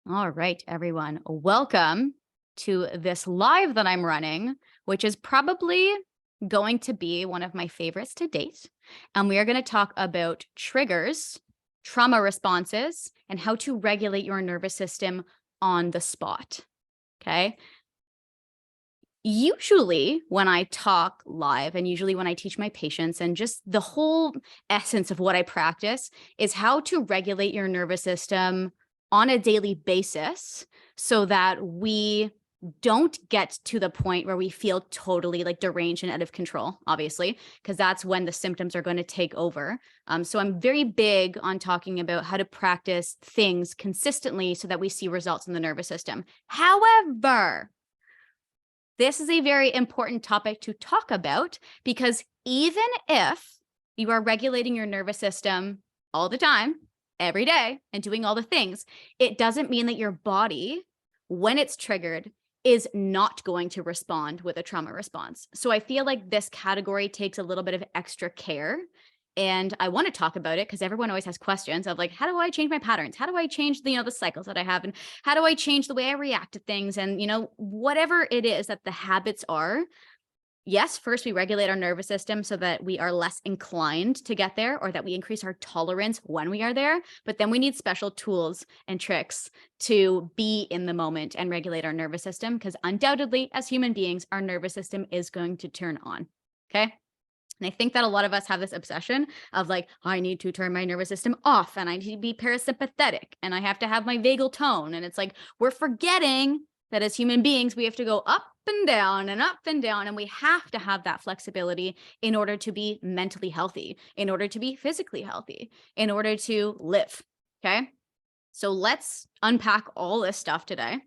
All right, everyone. Welcome to this live that I'm running, which is probably going to be one of my favorites to date. And we are going to talk about triggers, trauma responses, and how to regulate your nervous system on the spot. Okay. Usually, when I talk live, and usually when I teach my patients, and just the whole essence of what I practice is how to regulate your nervous system on a daily basis so that we don't get to the point where we feel totally like deranged and out of control, obviously, because that's when the symptoms are going to take over. So I'm very big on talking about how to practice things consistently so that we see results in the nervous system. However, this is a very important topic to talk about because even if you are regulating your nervous system all the time, every day, and doing all the things, it doesn't mean that your body, when it's triggered, is not going to respond with a trauma response. So I feel like this category takes a little bit of extra care. And I want to talk about it because everyone always has questions of like, how do I change my patterns? How do I change the cycles that I have? And how do I change the way I react to things? And, whatever it is that the habits are, yes, first we regulate our nervous system so that we are less inclined to get there or that we increase our tolerance when we are there. But then we need special tools and tricks to be in the moment and regulate our nervous system because undoubtedly, as human beings, our nervous system is going to turn on. Okay. And I think that a lot of us have this obsession of like, I need to turn my nervous system off and I need to be parasympathetic and I have to have my vagal tone. And it's like, we're forgetting that as human beings, we have to go up and down and up and down. And we have to have that flexibility in order to be mentally healthy, in order to be physically healthy, in order to live. Okay. So let's unpack all this stuff today.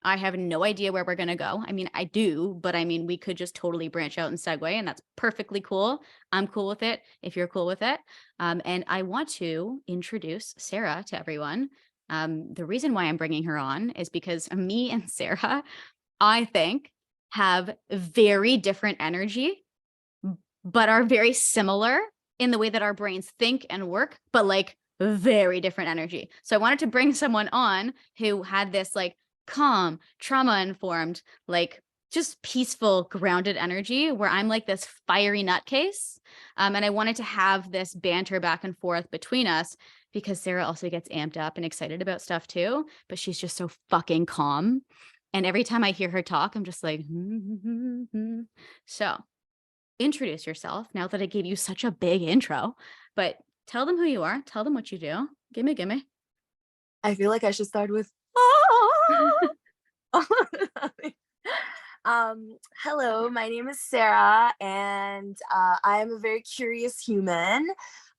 I have no idea where we're going to go. I mean, I do, but I mean, we could just totally branch out and segue, and that's perfectly cool. I'm cool with it if you're cool with it. And I want to introduce Sarah to everyone. The reason why I'm bringing her on is because me and Sarah, I think, have very different energy, but are very similar in the way that our brains think and work, but like very different energy. So I wanted to bring someone on who had this like calm, trauma informed, like just peaceful, grounded energy where I'm like this fiery nutcase. And I wanted to have this banter back and forth between us because Sarah also gets amped up and excited about stuff too, but she's just so fucking calm. And every time I hear her talk, I'm just like, So introduce yourself now that I gave you such a big intro, but tell them who you are. Tell them what you do. Gimme. I feel like I should start with hello, my name is Sarah, and I am a very curious human.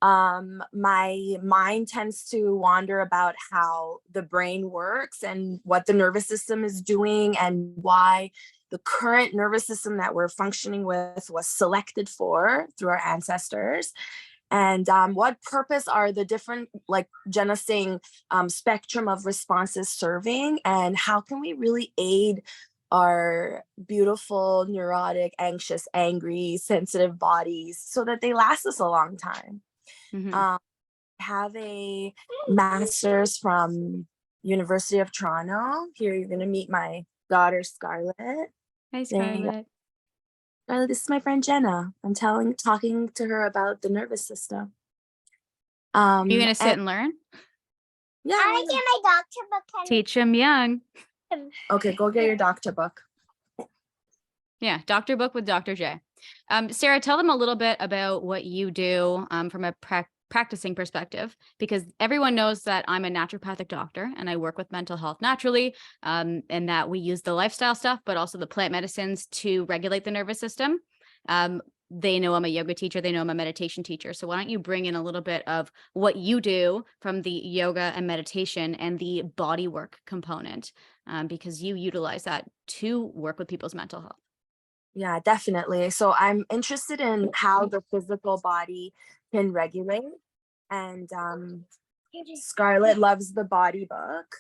My mind tends to wander about how the brain works and what the nervous system is doing, and why the current nervous system that we're functioning with was selected for through our ancestors. And what purpose are the different, like Jenna saying, spectrum of responses serving, and how can we really aid our beautiful, neurotic, anxious, angry, sensitive bodies so that they last us a long time? Mhm. I have a master's from University of Toronto. Here you're going to meet my daughter Scarlett. Hi, There you go. Scarlett. Scarlett, this is my friend Jenna. Talking to her about the nervous system. Are you going to sit And and learn? yeah, I why want to not? get my doctor book. Teach them young. Okay, go get your doctor book. Yeah, Dr. Book with Dr. J. Sarah, tell them a little bit about what you do from a practicing perspective, because everyone knows that I'm a naturopathic doctor and I work with mental health naturally, and that we use the lifestyle stuff, but also the plant medicines to regulate the nervous system. They know I'm a yoga teacher. They know I'm a meditation teacher. So why don't you bring in a little bit of what you do from the yoga and meditation and the body work component, because you utilize that to work with people's mental health. Yeah, definitely. So I'm interested in how the physical body can regulate. And Scarlett loves the body book.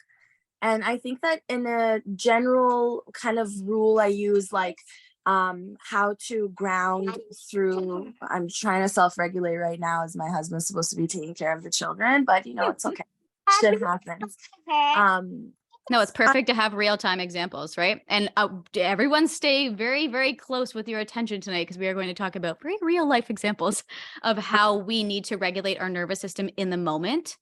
And I think that in a general kind of rule, I use like how to ground through. I'm trying to self-regulate right now as my husband's supposed to be taking care of the children, but it's okay. Shit happens. No, it's perfect to have real-time examples, right? And everyone stay very, very close with your attention tonight because we are going to talk about very real life examples of how we need to regulate our nervous system in the moment.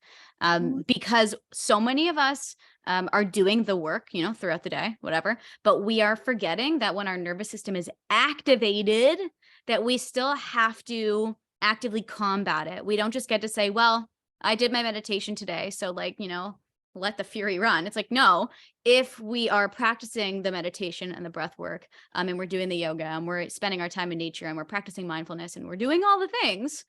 Because so many of us are doing the work, throughout the day, whatever, but we are forgetting that when our nervous system is activated, that we still have to actively combat it. We don't just get to say, well, I did my meditation today, so let the fury run. It's like, no, if we are practicing the meditation and the breath work, and we're doing the yoga and we're spending our time in nature and we're practicing mindfulness and we're doing all the things,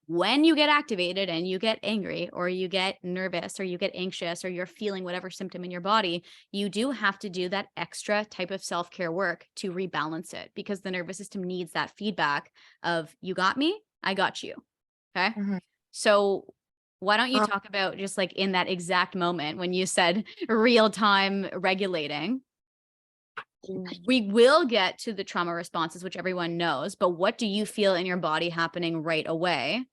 when you get activated and you get angry or you get nervous or you get anxious or you're feeling whatever symptom in your body, you do have to do that extra type of self-care work to rebalance it, because the nervous system needs that feedback of, you got me, I got you. Okay. Mhm. So why don't you talk about just like in that exact moment when you said real time regulating? We will get to the trauma responses, which everyone knows, but what do you feel in your body happening right away?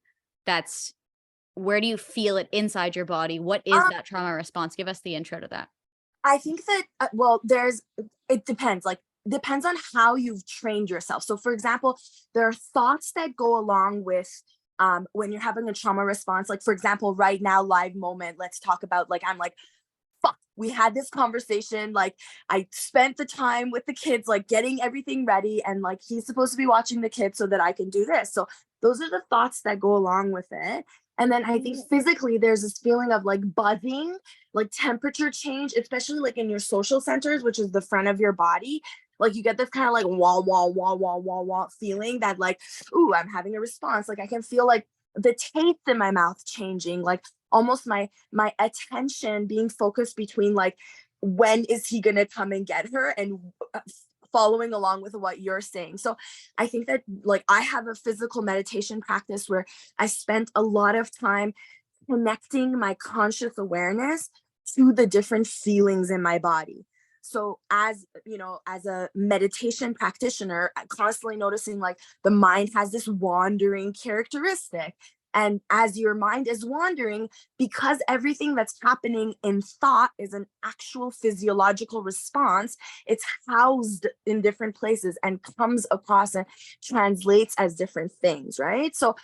Where do you feel it inside your body? What is Um, that trauma response? Give us the intro to that. I think that well, it depends. Like, depends on how you've trained yourself. So, for example, there are thoughts that go along with when you're having a trauma response. Like, for example, right now, live moment. Let's talk about, like, I'm like, fuck, we had this conversation. Like, I spent the time with the kids, like getting everything ready, and like he's supposed to be watching the kids so that I can do this. So those are the thoughts that go along with it. And then I think physically there's this feeling of like buzzing, like temperature change, especially like in your social centers, which is the front of your body. Like, you get this kind of like wah wah wah wah wah wah feeling that, like, ooh, I'm having a response. Like, I can feel like the taste in my mouth changing, like almost my attention being focused between like, when is he gonna come and get her, and following along with what you're saying. So I think that, like, I have a physical meditation practice where I spent a lot of time connecting my conscious awareness to the different feelings in my body. So, as you know, as a meditation practitioner, I'm constantly noticing like the mind has this wandering characteristic. And as your mind is wandering, because everything that's happening in thought is an actual physiological response, it's housed in different places and comes across and translates as different things, right? So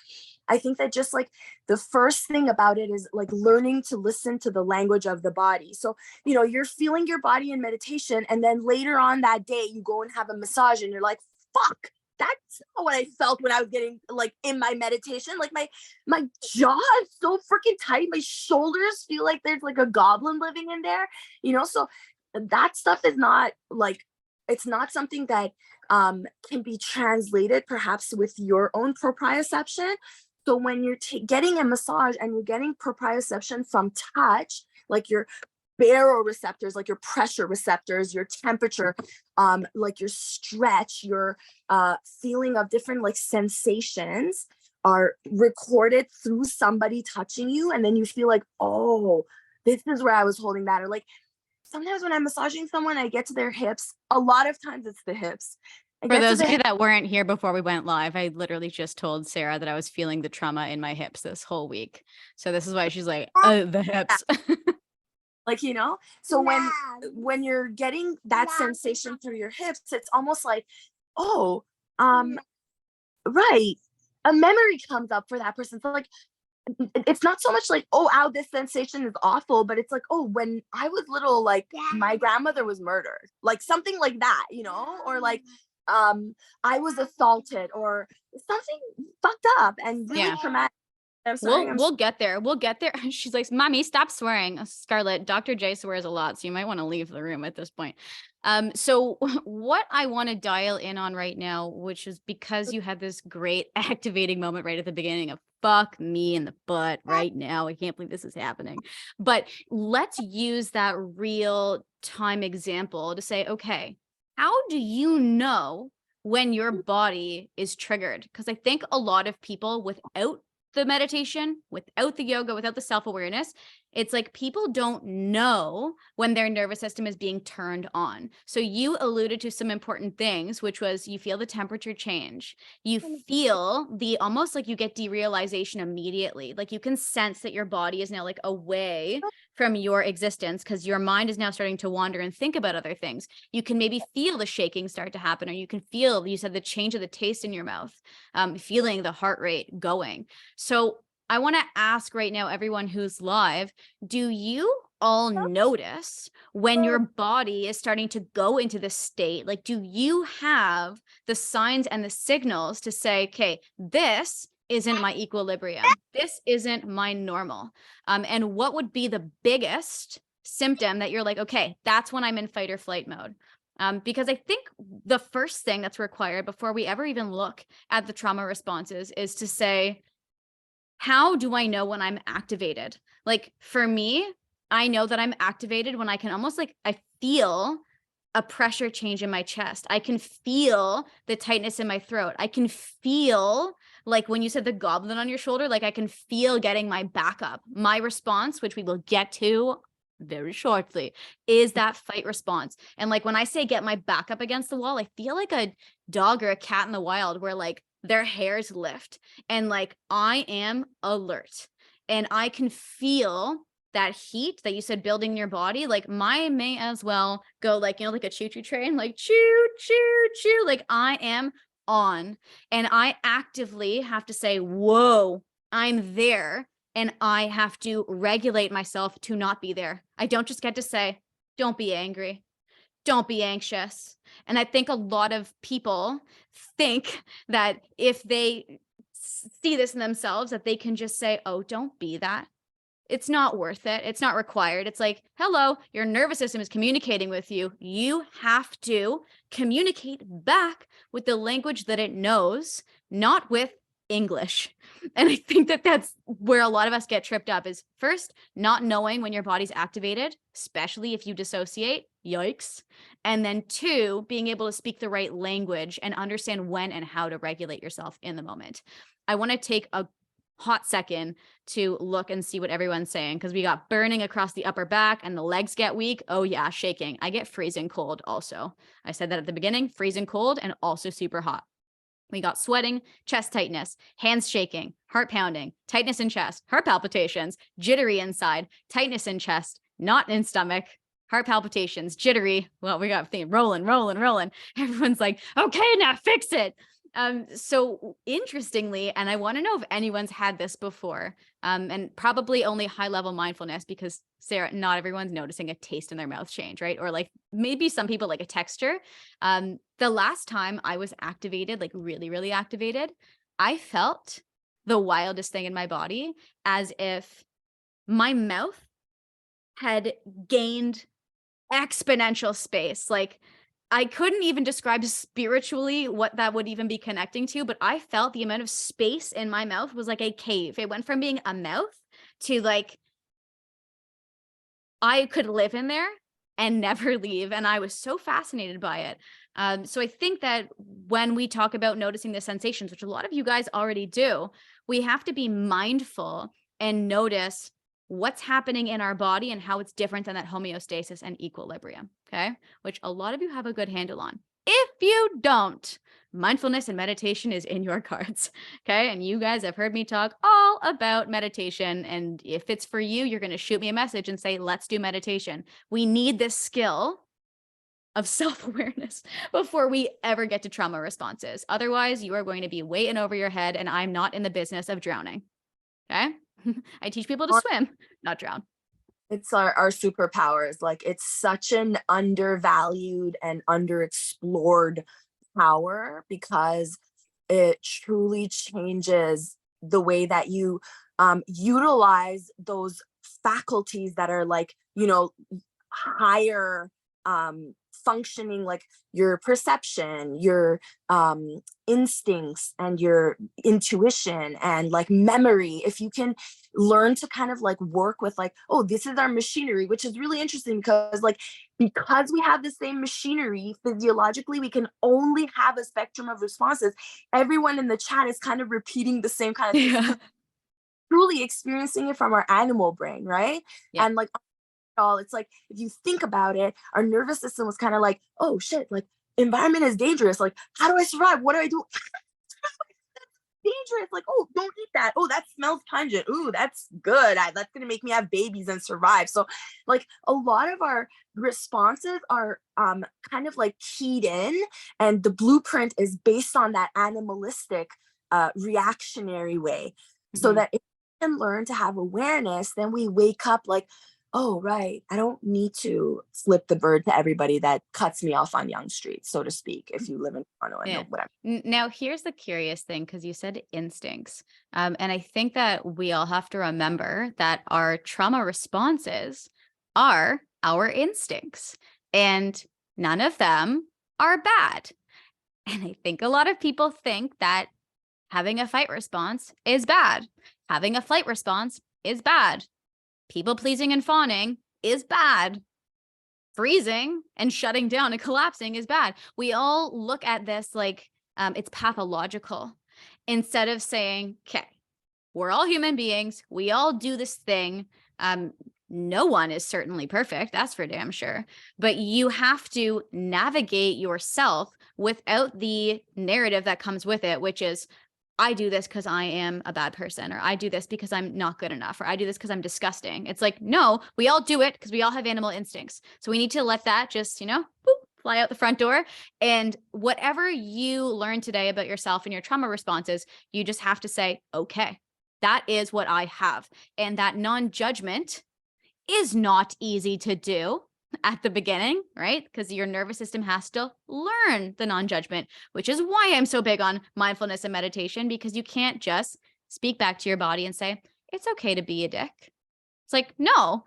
I think that just like the first thing about it is like learning to listen to the language of the body. So, you're feeling your body in meditation, and then later on that day, you go and have a massage, and you're like, fuck, that's not what I felt when I was getting like in my meditation. Like, my jaw is so freaking tight. My shoulders feel like there's like a goblin living in there, So that stuff is not like, it's not something that can be translated perhaps with your own proprioception. So when you're getting a massage and you're getting proprioception from touch, like your baroreceptors, like your pressure receptors, your temperature, like your stretch, your feeling of different like sensations are recorded through somebody touching you, and then you feel like, oh, this is where I was holding that. Or like, sometimes when I'm massaging someone, I get to their hips. A lot of times it's the hips. For those of you that weren't here before we went live, I literally just told Sarah that I was feeling the trauma in my hips this whole week. So this is why she's like, oh, the hips. Like, so when you're getting that sensation through your hips, it's almost like, oh, right, a memory comes up for that person. So like, it's not so much like, oh, ow, this sensation is awful, but it's like, oh, when I was little, like my grandmother was murdered, like something like that, or like I was assaulted or something fucked up and really traumatic. I'm sorry. We'll get there. We'll get there. She's like, Mommy, stop swearing. Scarlett, Dr. J swears a lot, so you might want to leave the room at this point. So what I want to dial in on right now, which is because you had this great activating moment right at the beginning of fuck me in the butt right now. I can't believe this is happening. But let's use that real time example to say, okay, how do you know when your body is triggered? Because I think a lot of people without the meditation, without the yoga, without the self-awareness, It's like people don't know when their nervous system is being turned on. So you alluded to some important things, which was you feel the temperature change. You feel the almost like you get derealization immediately. Like you can sense that your body is now like away from your existence because your mind is now starting to wander and think about other things. You can maybe feel the shaking start to happen, or you can feel, you said, the change of the taste in your mouth, feeling the heart rate going. So I want to ask right now, everyone who's live, do you all notice when your body is starting to go into this state? Like, do you have the signs and the signals to say, okay, this isn't my equilibrium. This isn't my normal. And what would be the biggest symptom that you're like, okay, that's when I'm in fight or flight mode? Because I think the first thing that's required before we ever even look at the trauma responses is to say, how do I know when I'm activated? Like for me, I know that I'm activated when I can almost like, I feel a pressure change in my chest. I can feel the tightness in my throat. I can feel like when you said the goblin on your shoulder, like I can feel getting my back up. My response, which we will get to very shortly, is that fight response. And like when I say get my back up against the wall, I feel like a dog or a cat in the wild where like their hairs lift and like I am alert and I can feel that heat that you said building in your body. Like mine may as well go like, you know, like a choo-choo train, like choo, choo, choo. Like I am on and I actively have to say, whoa, I'm there. And I have to regulate myself to not be there. I don't just get to say, don't be angry. Don't be anxious. And I think a lot of people think that if they see this in themselves, that they can just say, oh, don't be that. It's not worth it. It's not required. It's like, hello, your nervous system is communicating with you. You have to communicate back with the language that it knows, not with English. And I think that that's where a lot of us get tripped up is first, not knowing when your body's activated, especially if you dissociate, yikes. And then two, being able to speak the right language and understand when and how to regulate yourself in the moment. I want to take a hot second to look and see what everyone's saying because we got burning across the upper back and the legs get weak. Oh yeah, shaking. I get freezing cold also. I said that at the beginning, freezing cold and also super hot. We got sweating, chest tightness, hands shaking, heart pounding, tightness in chest, heart palpitations, jittery inside, tightness in chest, not in stomach, heart palpitations, jittery. Well, we got rolling, rolling, rolling. Everyone's like, okay, now fix it. So interestingly, and I want to know if anyone's had this before, and probably only high level mindfulness because Sarah, not everyone's noticing a taste in their mouth change, right? Or like maybe some people like a texture. The last time I was activated, like really, really activated, I felt the wildest thing in my body as if my mouth had gained exponential space. Like I couldn't even describe spiritually what that would even be connecting to, but I felt the amount of space in my mouth was like a cave. It went from being a mouth to like I could live in there and never leave. And I was so fascinated by it. So I think that when we talk about noticing the sensations, which a lot of you guys already do, we have to be mindful and notice what's happening in our body and how it's different than that homeostasis and equilibrium, okay? Which a lot of you have a good handle on. If you don't, mindfulness and meditation is in your cards, okay? And you guys have heard me talk all about meditation. And if it's for you, you're going to shoot me a message and say, let's do meditation. We need this skill of self-awareness before we ever get to trauma responses. Otherwise, you are going to be way in over your head, and I'm not in the business of drowning, okay? I teach people to swim, not drown. It's our superpowers. Like it's such an undervalued and underexplored power because it truly changes the way that you utilize those faculties that are like, you know, higher functioning, like your perception, your instincts and your intuition and like memory. If you can learn to kind of like work with like, oh, this is our machinery, which is really interesting because like because we have the same machinery physiologically, we can only have a spectrum of responses. Everyone in the chat is kind of repeating the same kind of thing. Yeah. truly experiencing it from our animal brain, right? Yeah. And like all, it's like if you think about it, our nervous system was kind of like, oh shit, like environment is dangerous. Like, how do I survive? What do I do? Dangerous. Like, oh, don't eat that. Oh, that smells pungent. Ooh, that's good. That's gonna make me have babies and survive. So, like, a lot of our responses are kind of like keyed in, and the blueprint is based on that animalistic reactionary way. So Mhm. that if we can learn to have awareness, then we wake up like, oh, right, I don't need to flip the bird to everybody that cuts me off on Young Street, so to speak, if you live in Toronto and know Yeah. what I'm. Now, here's the curious thing because you said instincts. And I think that we all have to remember that our trauma responses are our instincts, and none of them are bad. And I think a lot of people think that having a fight response is bad, having a flight response is bad, people pleasing and fawning is bad, freezing and shutting down and collapsing is bad. We all look at this like it's pathological instead of saying, okay, we're all human beings. We all do this thing. Um, no one is certainly perfect. That's for damn sure. But you have to navigate yourself without the narrative that comes with it, which is, I do this because I am a bad person, or I do this because I'm not good enough, or I do this because I'm disgusting. It's like, no, we all do it because we all have animal instincts. So we need to let that just, boop, fly out the front door. And whatever you learn today about yourself and your trauma responses, you just have to say, okay, that is what I have. And that non-judgment is not easy to do at the beginning, right? Because your nervous system has to learn the non-judgment, which is why I'm so big on mindfulness and meditation, because you can't just speak back to your body and say, it's okay to be a dick. It's like, no,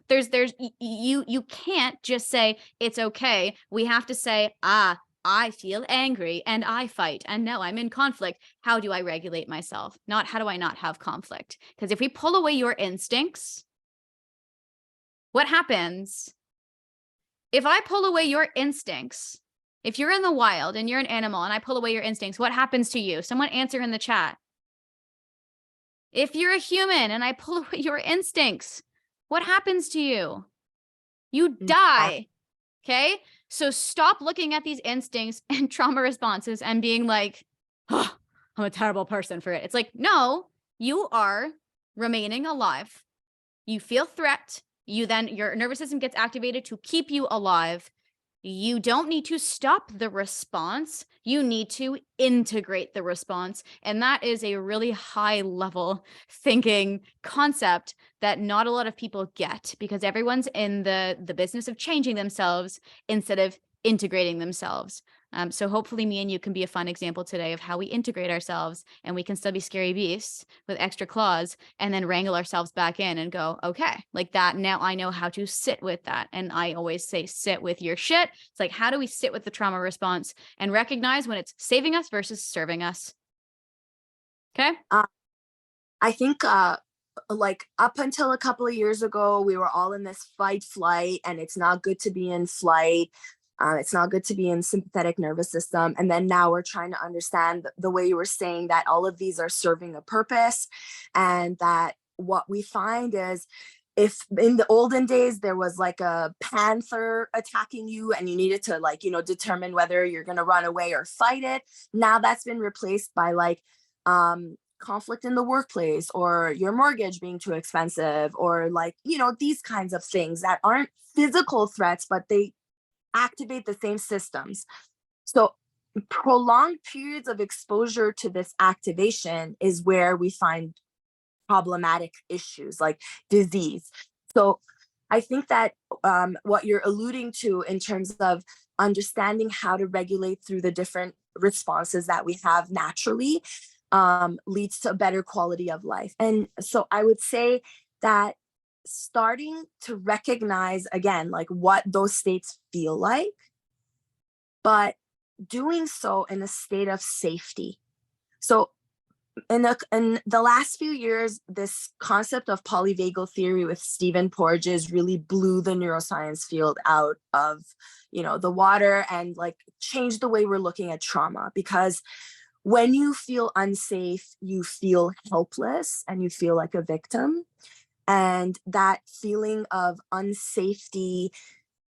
you can't just say it's okay. We have to say, I feel angry and I fight and now I'm in conflict. How do I regulate myself? Not how do I not have conflict? Because if we pull away your instincts, what happens if I pull away your instincts? If you're in the wild and you're an animal and I pull away your instincts, what happens to you? Someone answer in the chat. If you're a human and I pull away your instincts, what happens to you? You die. Okay. So stop looking at these instincts and trauma responses and being like, oh, I'm a terrible person for it. It's like, no, you are remaining alive. You feel threat. Your nervous system gets activated to keep you alive. You don't need to stop the response. You need to integrate the response. And that is a really high level thinking concept that not a lot of people get, because everyone's in the business of changing themselves instead of integrating themselves. So hopefully me and you can be a fun example today of how we integrate ourselves, and we can still be scary beasts with extra claws and then wrangle ourselves back in and go, okay, like that. Now I know how to sit with that. And I always say, sit with your shit. It's like, how do we sit with the trauma response and recognize when it's saving us versus serving us? Okay. I think like up until a couple of years ago, we were all in this fight flight, and it's not good to be in flight. It's not good to be in sympathetic nervous system. And then now we're trying to understand the way you were saying that all of these are serving a purpose, and that what we find is, if in the olden days there was like a panther attacking you and you needed to, like, determine whether you're going to run away or fight it, now that's been replaced by like conflict in the workplace, or your mortgage being too expensive, or like, these kinds of things that aren't physical threats, but they activate the same systems. So prolonged periods of exposure to this activation is where we find problematic issues like disease. So I think that what you're alluding to in terms of understanding how to regulate through the different responses that we have naturally leads to a better quality of life. And so I would say that starting to recognize again, like what those states feel like, but doing so in a state of safety. So in the last few years, this concept of polyvagal theory with Stephen Porges really blew the neuroscience field out of the water, and like changed the way we're looking at trauma, because when you feel unsafe, you feel helpless and you feel like a victim. And that feeling of unsafety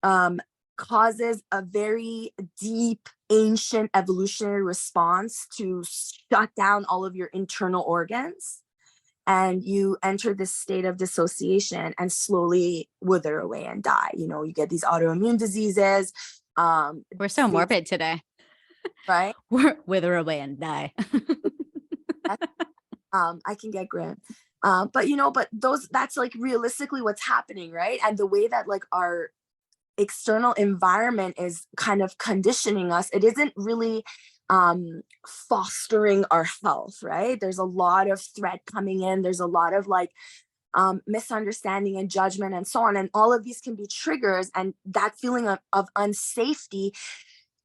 um, causes a very deep, ancient evolutionary response to shut down all of your internal organs. And you enter this state of dissociation and slowly wither away and die. You know, you get these autoimmune diseases. We're so States, morbid today. right? We're wither away and die. I can get grim. But you know, but that's like realistically what's happening, right? And the way that like our external environment is kind of conditioning us, it isn't really fostering our health, right? There's a lot of threat coming in, there's a lot of like misunderstanding and judgment and so on, and all of these can be triggers, and that feeling of unsafety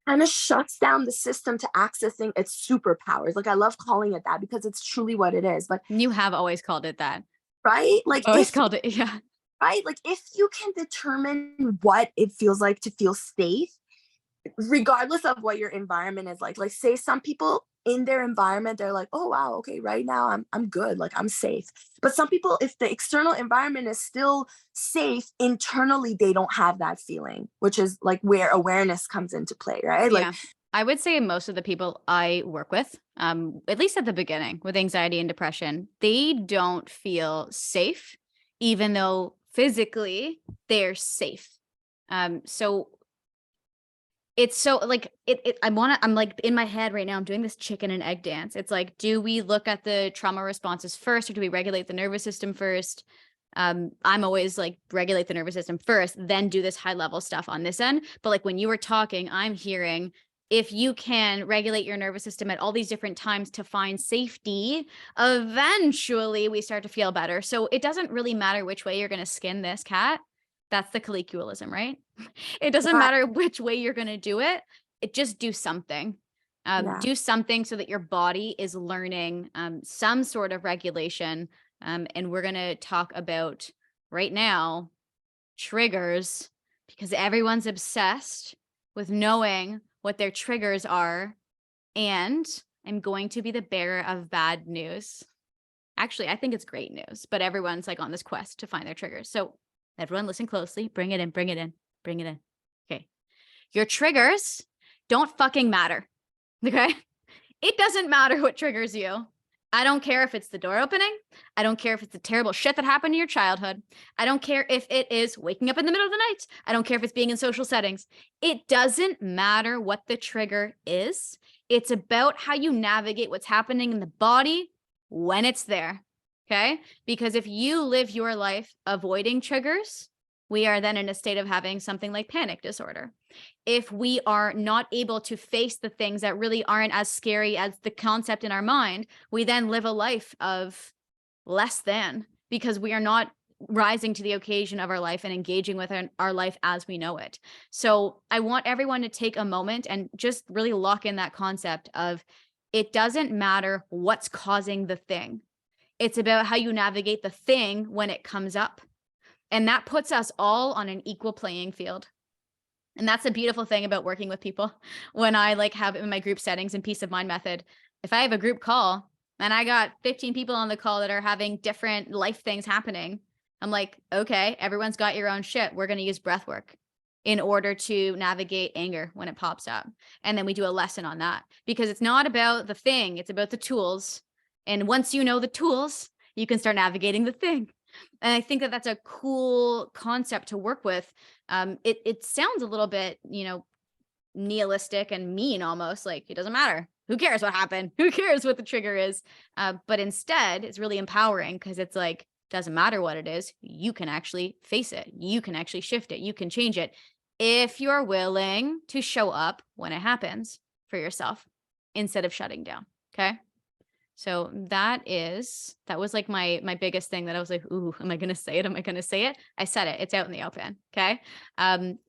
kind of shuts down the system to accessing its superpowers. Like I love calling it that because it's truly what it is. But You have always called it that. right, like Always if called it, yeah. right, like if you can determine what it feels like to feel safe, regardless of what your environment is like say some people in their environment, they're like, oh wow, okay, right now I'm good, like I'm safe. But some people, if the external environment is still safe, internally they don't have that feeling, which is like where awareness comes into play, right? Like Yeah. I would say most of the people I work with, at least at the beginning with anxiety and depression, they don't feel safe, even though physically they're safe. So it's so like I'm like in my head right now, I'm doing this chicken and egg dance. It's like, do we look at the trauma responses first, or do we regulate the nervous system first? I'm always like, regulate the nervous system first, then do this high level stuff on this end. But like when you were talking, I'm hearing, if you can regulate your nervous system at all these different times to find safety, eventually we start to feel better. So it doesn't really matter which way you're going to skin this cat. That's the colloquialism, right? It doesn't yeah, matter which way you're going to do it. It just do something. yeah, Do something so that your body is learning some sort of regulation. And we're going to talk about right now triggers, because everyone's obsessed with knowing what their triggers are. And I'm going to be the bearer of bad news. Actually, I think it's great news, but everyone's like on this quest to find their triggers. So everyone listen closely, bring it in, bring it in, bring it in. Okay. Your triggers don't fucking matter. Okay. It doesn't matter what triggers you. I don't care if it's the door opening. I don't care if it's the terrible shit that happened in your childhood. I don't care if it is waking up in the middle of the night. I don't care if it's being in social settings. It doesn't matter what the trigger is. It's about how you navigate what's happening in the body when it's there. Okay? Because if you live your life avoiding triggers, we are then in a state of having something like panic disorder. If we are not able to face the things that really aren't as scary as the concept in our mind, we then live a life of less than, because we are not rising to the occasion of our life and engaging with our life as we know it. So I want everyone to take a moment and just really lock in that concept of, it doesn't matter what's causing the thing. It's about how you navigate the thing when it comes up. And that puts us all on an equal playing field. And that's the beautiful thing about working with people. When I like have in my group settings and peace of mind method, if I have a group call and I got 15 people on the call that are having different life things happening, I'm like, okay, everyone's got your own shit. We're going to use breath work in order to navigate anger when it pops up. And then we do a lesson on that, because it's not about the thing, it's about the tools. And once you know the tools, you can start navigating the thing. And I think that that's a cool concept to work with. It sounds a little bit, nihilistic and mean, almost like it doesn't matter. Who cares what happened? Who cares what the trigger is? But instead, it's really empowering, because it's like, doesn't matter what it is. You can actually face it. You can actually shift it. You can change it if you're willing to show up when it happens for yourself instead of shutting down. Okay. So that was like my biggest thing that I was like, ooh, am I going to say it? Am I going to say it? I said it. It's out in the open. Okay.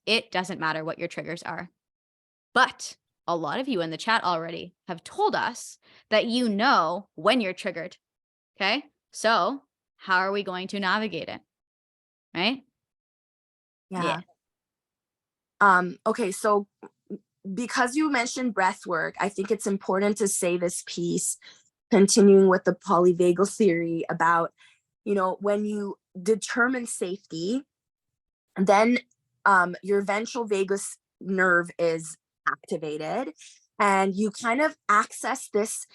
It doesn't matter what your triggers are, but a lot of you in the chat already have told us that you know when you're triggered. Okay. So how are we going to navigate it? Right? yeah. Okay, so because you mentioned breath work, I think it's important to say this piece, continuing with the polyvagal theory about, when you determine safety, then your ventral vagus nerve is activated, and you kind of access this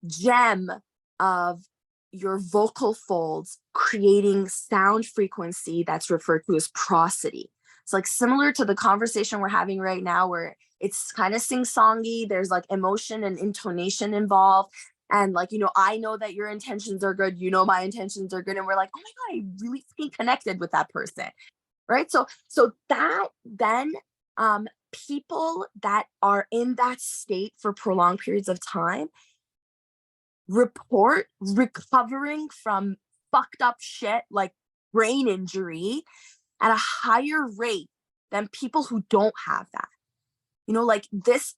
gem of your vocal folds, creating sound frequency that's referred to as prosody. It's like similar to the conversation we're having right now, where it's kind of sing-songy, there's like emotion and intonation involved. And like, I know that your intentions are good, my intentions are good. And we're like, oh my God, I really feel connected with that person. Right. So that then people that are in that state for prolonged periods of time report recovering from fucked up shit like brain injury at a higher rate than people who don't have that. Like this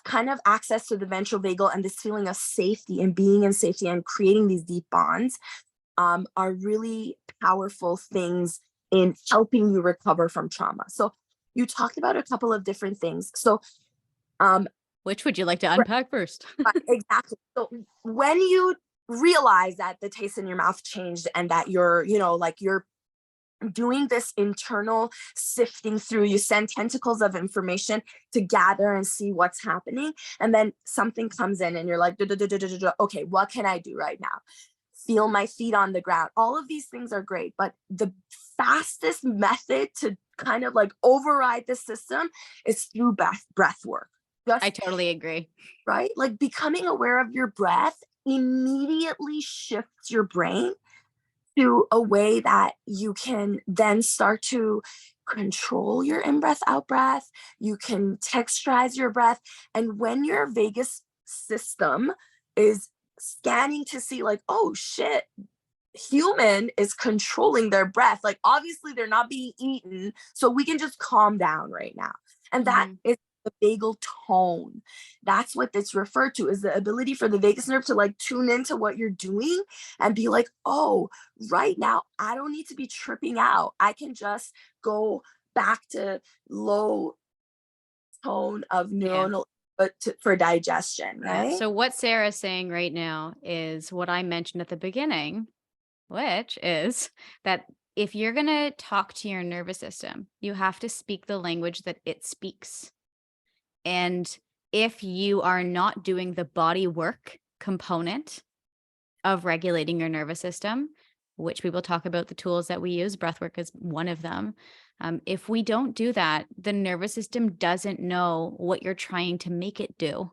kind of access to the ventral vagal and this feeling of safety and being in safety and creating these deep bonds are really powerful things in helping you recover from trauma. So you talked about a couple of different things. So which would you like to unpack first? exactly. So when you realize that the taste in your mouth changed and that you're doing this internal sifting through, you send tentacles of information to gather and see what's happening, and then something comes in and you're like, okay, what can I do right now? Feel my feet on the ground. All of these things are great, but the fastest method to kind of like override the system is through breath work. I totally agree. Right? Like becoming aware of your breath immediately shifts your brain to a way that you can then start to control your in breath, out breath. You can texturize your breath. And when your vagus system is scanning to see, like, oh shit, human is controlling their breath. Like, obviously, they're not being eaten. So we can just calm down right now. And that is the vagal tone. That's what it's referred to, is the ability for the vagus nerve to like tune into what you're doing and be like, oh, right now I don't need to be tripping out. I can just go back to low tone of neuronal for digestion, right? So what Sarah's saying right now is what I mentioned at the beginning, which is that if you're going to talk to your nervous system, you have to speak the language that it speaks. And if you are not doing the body work component of regulating your nervous system, which we will talk about the tools that we use, breathwork is one of them. If we don't do that, the nervous system doesn't know what you're trying to make it do.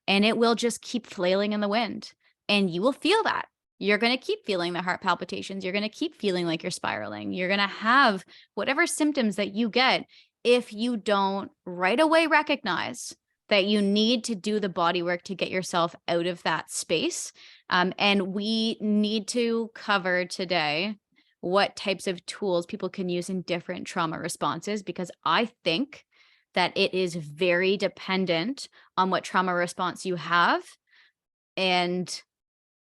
And it will just keep flailing in the wind. And you will feel that. You're going to keep feeling the heart palpitations. You're going to keep feeling like you're spiraling. You're going to have whatever symptoms that you get if you don't right away recognize that you need to do the body work to get yourself out of that space. And we need to cover today what types of tools people can use in different trauma responses, because I think that it is very dependent on what trauma response you have. And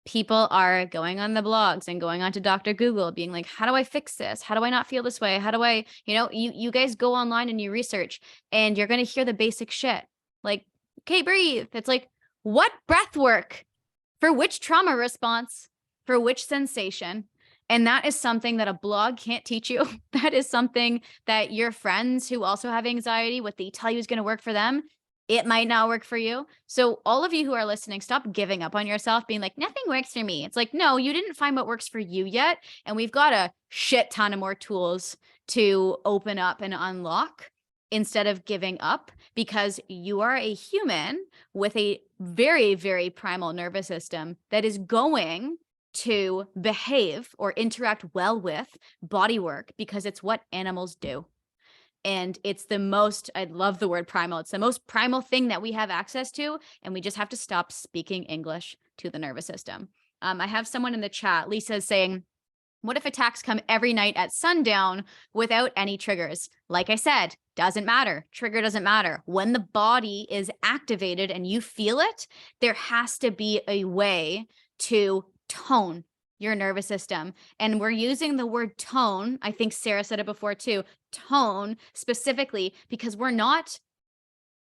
people are going on the blogs and going on to Dr. Google being like, how do I fix this? How do I not feel this way? How do I, you guys go online and you research and you're going to hear the basic shit. Like, okay, breathe. It's like, what breath work for which trauma response, for which sensation? And that is something that a blog can't teach you. That is something that your friends who also have anxiety, what they tell you is going to work for them, it might not work for you. So all of you who are listening, stop giving up on yourself, being like, nothing works for me. It's like, no, you didn't find what works for you yet. And we've got a shit ton of more tools to open up and unlock instead of giving up, because you are a human with a very, very primal nervous system that is going to behave or interact well with body work because it's what animals do. And it's the most, I love the word primal. It's the most primal thing that we have access to. And we just have to stop speaking English to the nervous system. I have someone in the chat, Lisa, is saying, what if attacks come every night at sundown without any triggers? Like I said, doesn't matter. Trigger doesn't matter. When the body is activated and you feel it, there has to be a way to tone your nervous system. And we're using the word tone. I think Sarah said it before too, tone specifically, because we're not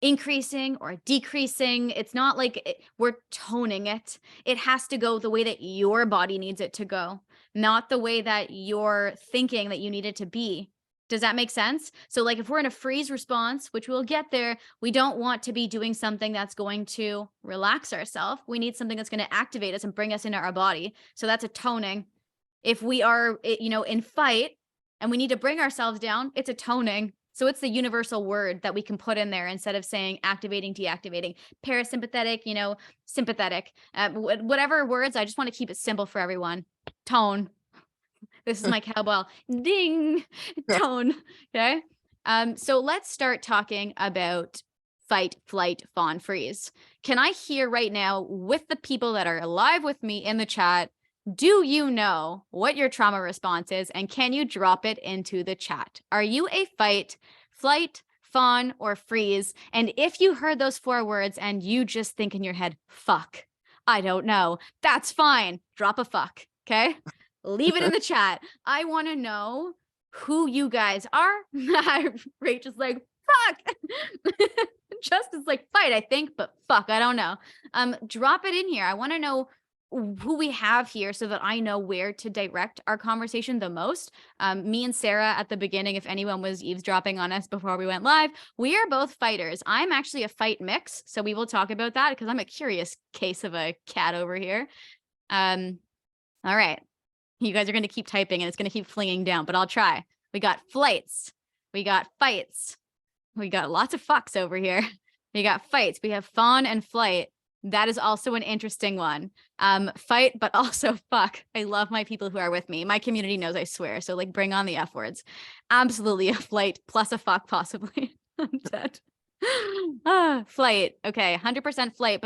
increasing or decreasing. It's not like we're toning it. It has to go the way that your body needs it to go, not the way that you're thinking that you need it to be. Does that make sense? So like if we're in a freeze response, which we'll get there, we don't want to be doing something that's going to relax ourselves. We need something that's going to activate us and bring us into our body. So that's a toning. If we are, in fight and we need to bring ourselves down, it's a toning. So it's the universal word that we can put in there instead of saying activating, deactivating, parasympathetic, sympathetic, whatever words. I just want to keep it simple for everyone. Tone. This is my cowbell. Ding. Tone. Okay. So let's start talking about fight, flight, fawn, freeze. Can I hear right now with the people that are live with me in the chat, do you know what your trauma response is? And can you drop it into the chat? Are you a fight, flight, fawn, or freeze? And if you heard those 4 words and you just think in your head, fuck, I don't know, that's fine. Drop a fuck. Okay. Leave it in the chat. I want to know who you guys are. Rachel's like, fuck. Just is like fight, I think, but fuck, I don't know. Drop it in here. I want to know who we have here so that I know where to direct our conversation the most. Me and Sarah at the beginning, if anyone was eavesdropping on us before we went live, we are both fighters. I'm actually a fight mix, so we will talk about that because I'm a curious case of a cat over here. All right. You guys are going to keep typing and it's going to keep flinging down, but I'll try. We got flights. We got fights. We got lots of fucks over here. We got fights. We have fawn and flight. That is also an interesting one. Fight, but also fuck. I love my people who are with me. My community knows I swear. So like bring on the F words. Absolutely a flight plus a fuck possibly. I'm dead. Flight. Okay. 100% flight.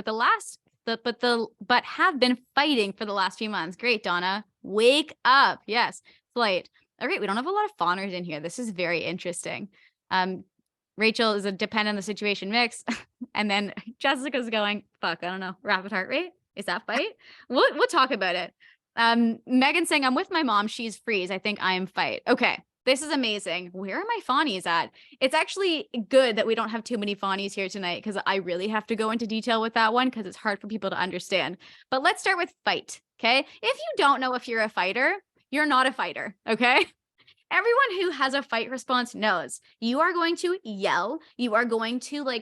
But have been fighting for the last few months. Great, Donna. Wake up. Yes. Flight. All right. We don't have a lot of fawners in here. This is very interesting. Rachel is a depend on the situation mix. And then Jessica's going, fuck, I don't know. Rapid heart rate. Is that fight? We'll talk about it. Megan saying, I'm with my mom. She's freeze. I think I am fight. Okay. This is amazing. Where are my fawnies at? It's actually good that we don't have too many fawnies here tonight because I really have to go into detail with that one because it's hard for people to understand. But let's start with fight, okay? If you don't know if you're a fighter, you're not a fighter, okay? Everyone who has a fight response knows you are going to yell. You are going to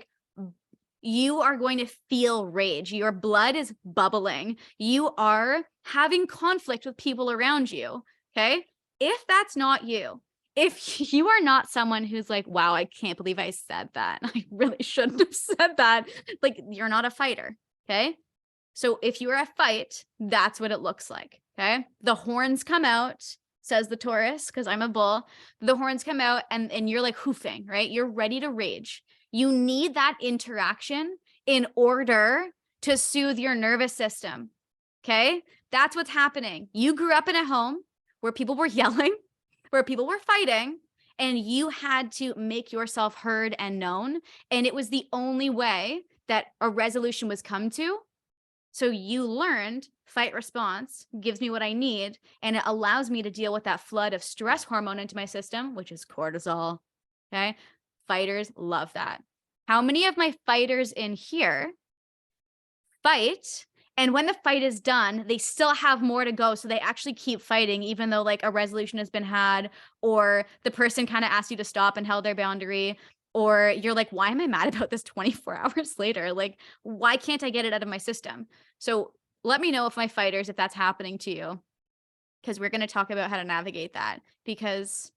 feel rage. Your blood is bubbling. You are having conflict with people around you, okay? If that's not you, if you are not someone who's like, wow, I can't believe I said that. I really shouldn't have said that. Like, you're not a fighter. Okay. So if you're a fight, that's what it looks like. Okay. The horns come out, says the Taurus, because I'm a bull. The horns come out and you're like hoofing, right? You're ready to rage. You need that interaction in order to soothe your nervous system. Okay. That's what's happening. You grew up in a home where people were yelling, where people were fighting, and you had to make yourself heard and known. And it was the only way that a resolution was come to. So you learned fight response gives me what I need, and it allows me to deal with that flood of stress hormone into my system, which is cortisol. Okay. Fighters love that. How many of my fighters in here fight? And when the fight is done, they still have more to go. So they actually keep fighting, even though like a resolution has been had, or the person kind of asked you to stop and held their boundary, or you're like, why am I mad about this 24 hours later? Like, why can't I get it out of my system? So let me know if my fighters, if that's happening to you, because we're going to talk about how to navigate that, because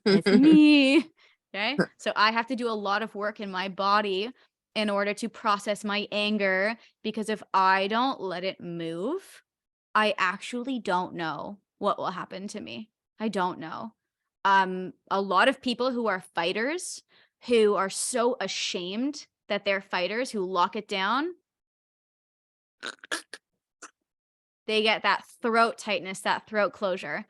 that's me. Okay. So I have to do a lot of work in my body in order to process my anger, because if I don't let it move, I actually don't know what will happen to me. I don't know. A lot of people who are fighters, who are so ashamed that they're fighters, who lock it down, they get that throat tightness, that throat closure.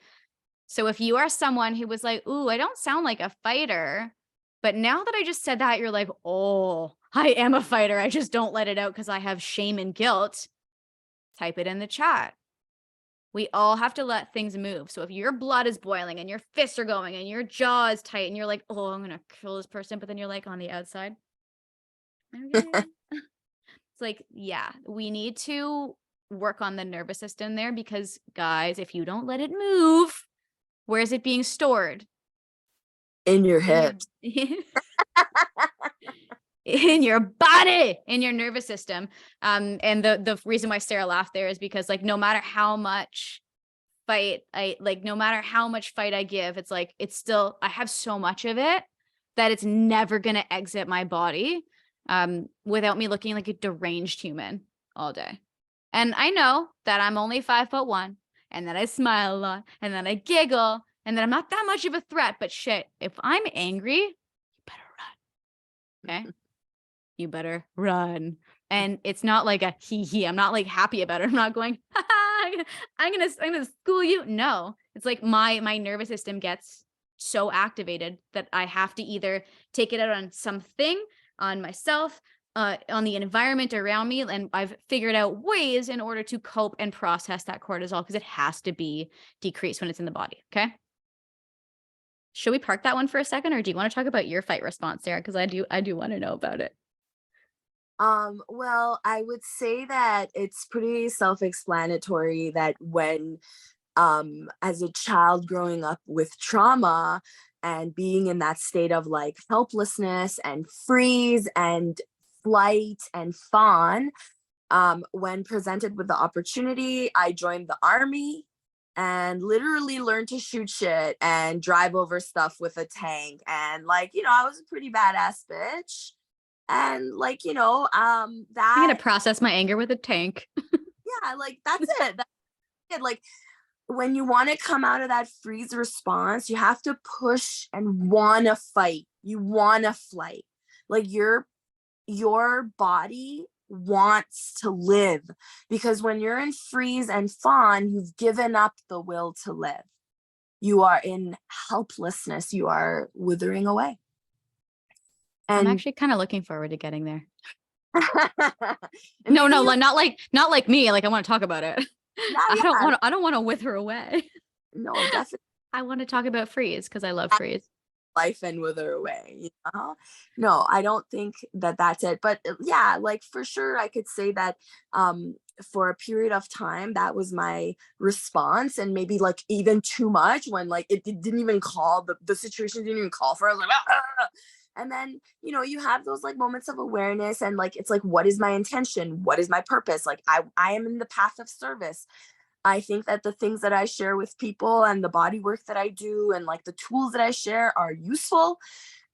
So if you are someone who was like, ooh, I don't sound like a fighter, but now that I just said that, you're like, oh, I am a fighter. I just don't let it out because I have shame and guilt. Type it in the chat. We all have to let things move. So if your blood is boiling and your fists are going and your jaw is tight and you're like, oh, I'm gonna kill this person, but then you're like on the outside, okay. It's like, yeah, we need to work on the nervous system there because, guys, if you don't let it move, where is it being stored? In your In hips. your in your body, in your nervous system. And the reason why Sarah laughed there is because, like, no matter how much no matter how much fight I give, it's like it's still I have so much of it that it's never gonna exit my body without me looking like a deranged human all day. And I know that I'm only 5'1" and that I smile a lot and that I giggle and that I'm not that much of a threat, but shit, if I'm angry, you better run. Okay? You better run. And it's not like a hee hee. I'm not like happy about it. I'm not going, ha ha, I'm gonna school you. No. It's like my nervous system gets so activated that I have to either take it out on something, on myself, on the environment around me. And I've figured out ways in order to cope and process that cortisol because it has to be decreased when it's in the body. Okay. Should we park that one for a second, or do you want to talk about your fight response, Sarah? Because I do want to know about it. Well, I would say that it's pretty self-explanatory that when as a child growing up with trauma and being in that state of like helplessness and freeze and flight and fawn, when presented with the opportunity, I joined the army and literally learned to shoot shit and drive over stuff with a tank. And like, I was a pretty badass bitch. And like, I'm gonna that, process my anger with a tank. yeah, like that's it. That's it. Like when you want to come out of that freeze response, you have to push and want to fight. You want to fight. Like your body wants to live because when you're in freeze and fawn, you've given up the will to live. You are in helplessness. You are withering away. I'm And actually kind of looking forward to getting there. and No, maybe no, you, not like me. Like I want to talk about it. yeah, yeah, I don't want to wither away. no, definitely I want to talk about freeze because I love freeze. life and wither away, no, I don't think that that's it, but yeah, like for sure I could say that for a period of time that was my response, and maybe like even too much when like it didn't even call the situation didn't even call for it. I was like, "Ah!" And then you have those like moments of awareness, and like it's like, what is my intention, what is my purpose? Like I am in the path of service. I think that the things that I share with people and the body work that I do and like the tools that I share are useful.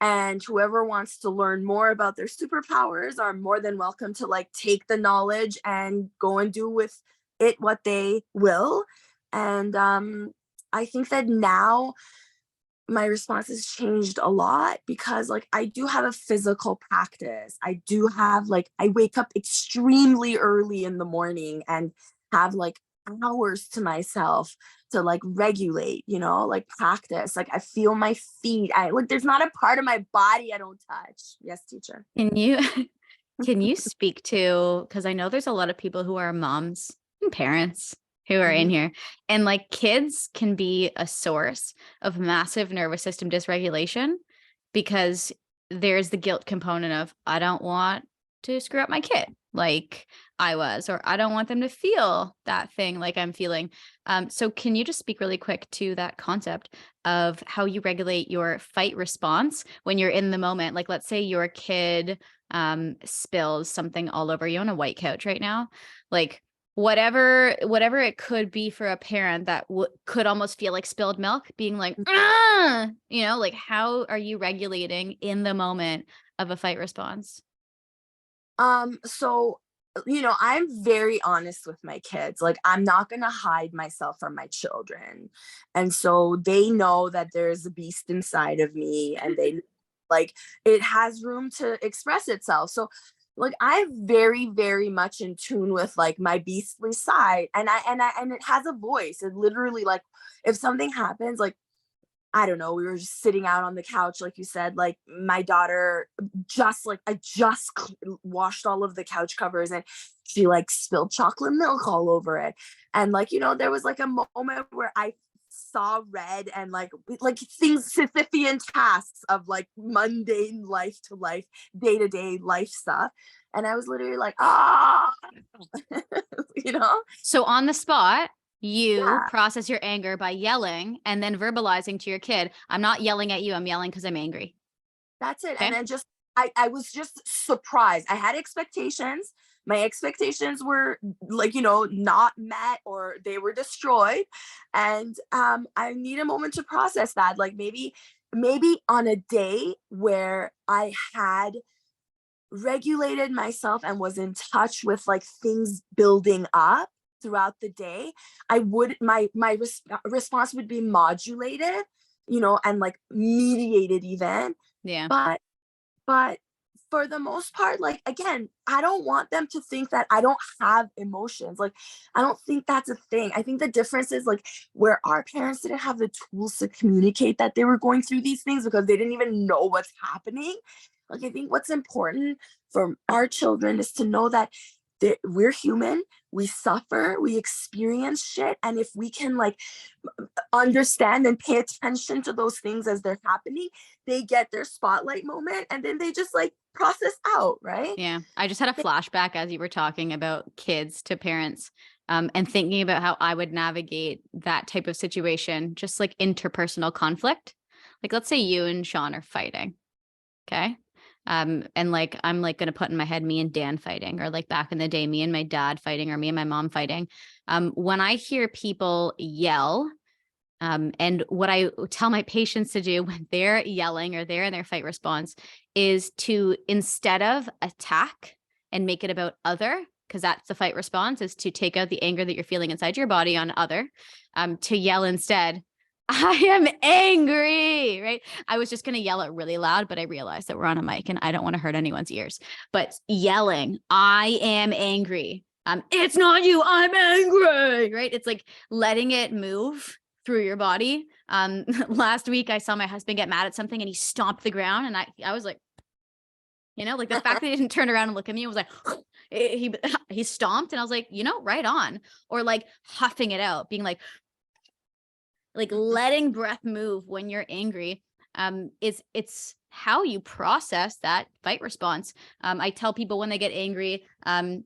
And whoever wants to learn more about their superpowers are more than welcome to like take the knowledge and go and do with it what they will. And I think that now my response has changed a lot because like I do have a physical practice. I do have like I wake up extremely early in the morning and have like hours to myself to like regulate, like practice. Like I feel my feet. I like there's not a part of my body I don't touch. Yes, teacher. Can you can you speak to, because I know there's a lot of people who are moms and parents who are in Mhm. here, and like kids can be a source of massive nervous system dysregulation because there's the guilt component of I don't want to screw up my kid like I was, or I don't want them to feel that thing like I'm feeling. So can you just speak really quick to that concept of how you regulate your fight response when you're in the moment? Like, let's say your kid spills something all over you on a white couch right now, like whatever it could be for a parent that could almost feel like spilled milk, being like, ah! Like how are you regulating in the moment of a fight response? So I'm very honest with my kids. Like I'm not going to hide myself from my children. And so they know that there's a beast inside of me, and they like it has room to express itself. So like I'm very very much in tune with like my beastly side, and it has a voice. It literally, like if something happens, like I don't know, we were just sitting out on the couch, like you said, like my daughter I just washed all of the couch covers and she like spilled chocolate milk all over it. And like, there was like a moment where I saw red and like things, Sisyphean tasks of like mundane life to life, day to day life stuff. And I was literally like, ah, you know? So on the spot, you Yeah. process your anger by yelling and then verbalizing to your kid, I'm not yelling at you, I'm yelling because I'm angry. That's it. And Okay. then just I was just surprised. I had expectations. My expectations were like, not met or they were destroyed. And I need a moment to process that. Like maybe on a day where I had regulated myself and was in touch with like things building up throughout the day, I would response would be modulated, and like mediated even. Yeah. But but for the most part, like again, I don't want them to think that I don't have emotions. Like I don't think that's a thing. I think the difference is like where our parents didn't have the tools to communicate that they were going through these things because they didn't even know what's happening. Like I think what's important for our children is to know that we're human, we suffer, we experience shit, and if we can like understand and pay attention to those things as they're happening, they get their spotlight moment and then they just like process out, right? Yeah. I just had a flashback as you were talking about kids to parents, and thinking about how I would navigate that type of situation, just like interpersonal conflict. Like, let's say you and Sean are fighting. Okay. And like, I'm like going to put in my head, me and Dan fighting, or like back in the day, me and my dad fighting, or me and my mom fighting. When I hear people yell, and what I tell my patients to do when they're yelling or they're in their fight response is to, instead of attack and make it about other, because that's the fight response, is to take out the anger that you're feeling inside your body on other, to yell instead, I am angry, right? I was just going to yell it really loud, but I realized that we're on a mic and I don't want to hurt anyone's ears. But yelling, I am angry. It's not you, I'm angry, right? It's like letting it move through your body. Last week I saw my husband get mad at something and he stomped the ground, and I was like, like the fact that he didn't turn around and look at me, was like, he stomped, and I was like, right on. Or like huffing it out, being like letting breath move when you're angry. It's how you process that fight response. I tell people when they get angry, I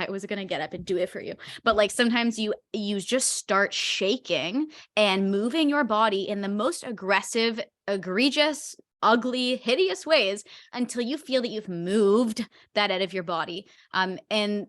was gonna get up and do it for you, but like sometimes you just start shaking and moving your body in the most aggressive, egregious, ugly, hideous ways until you feel that you've moved that out of your body. And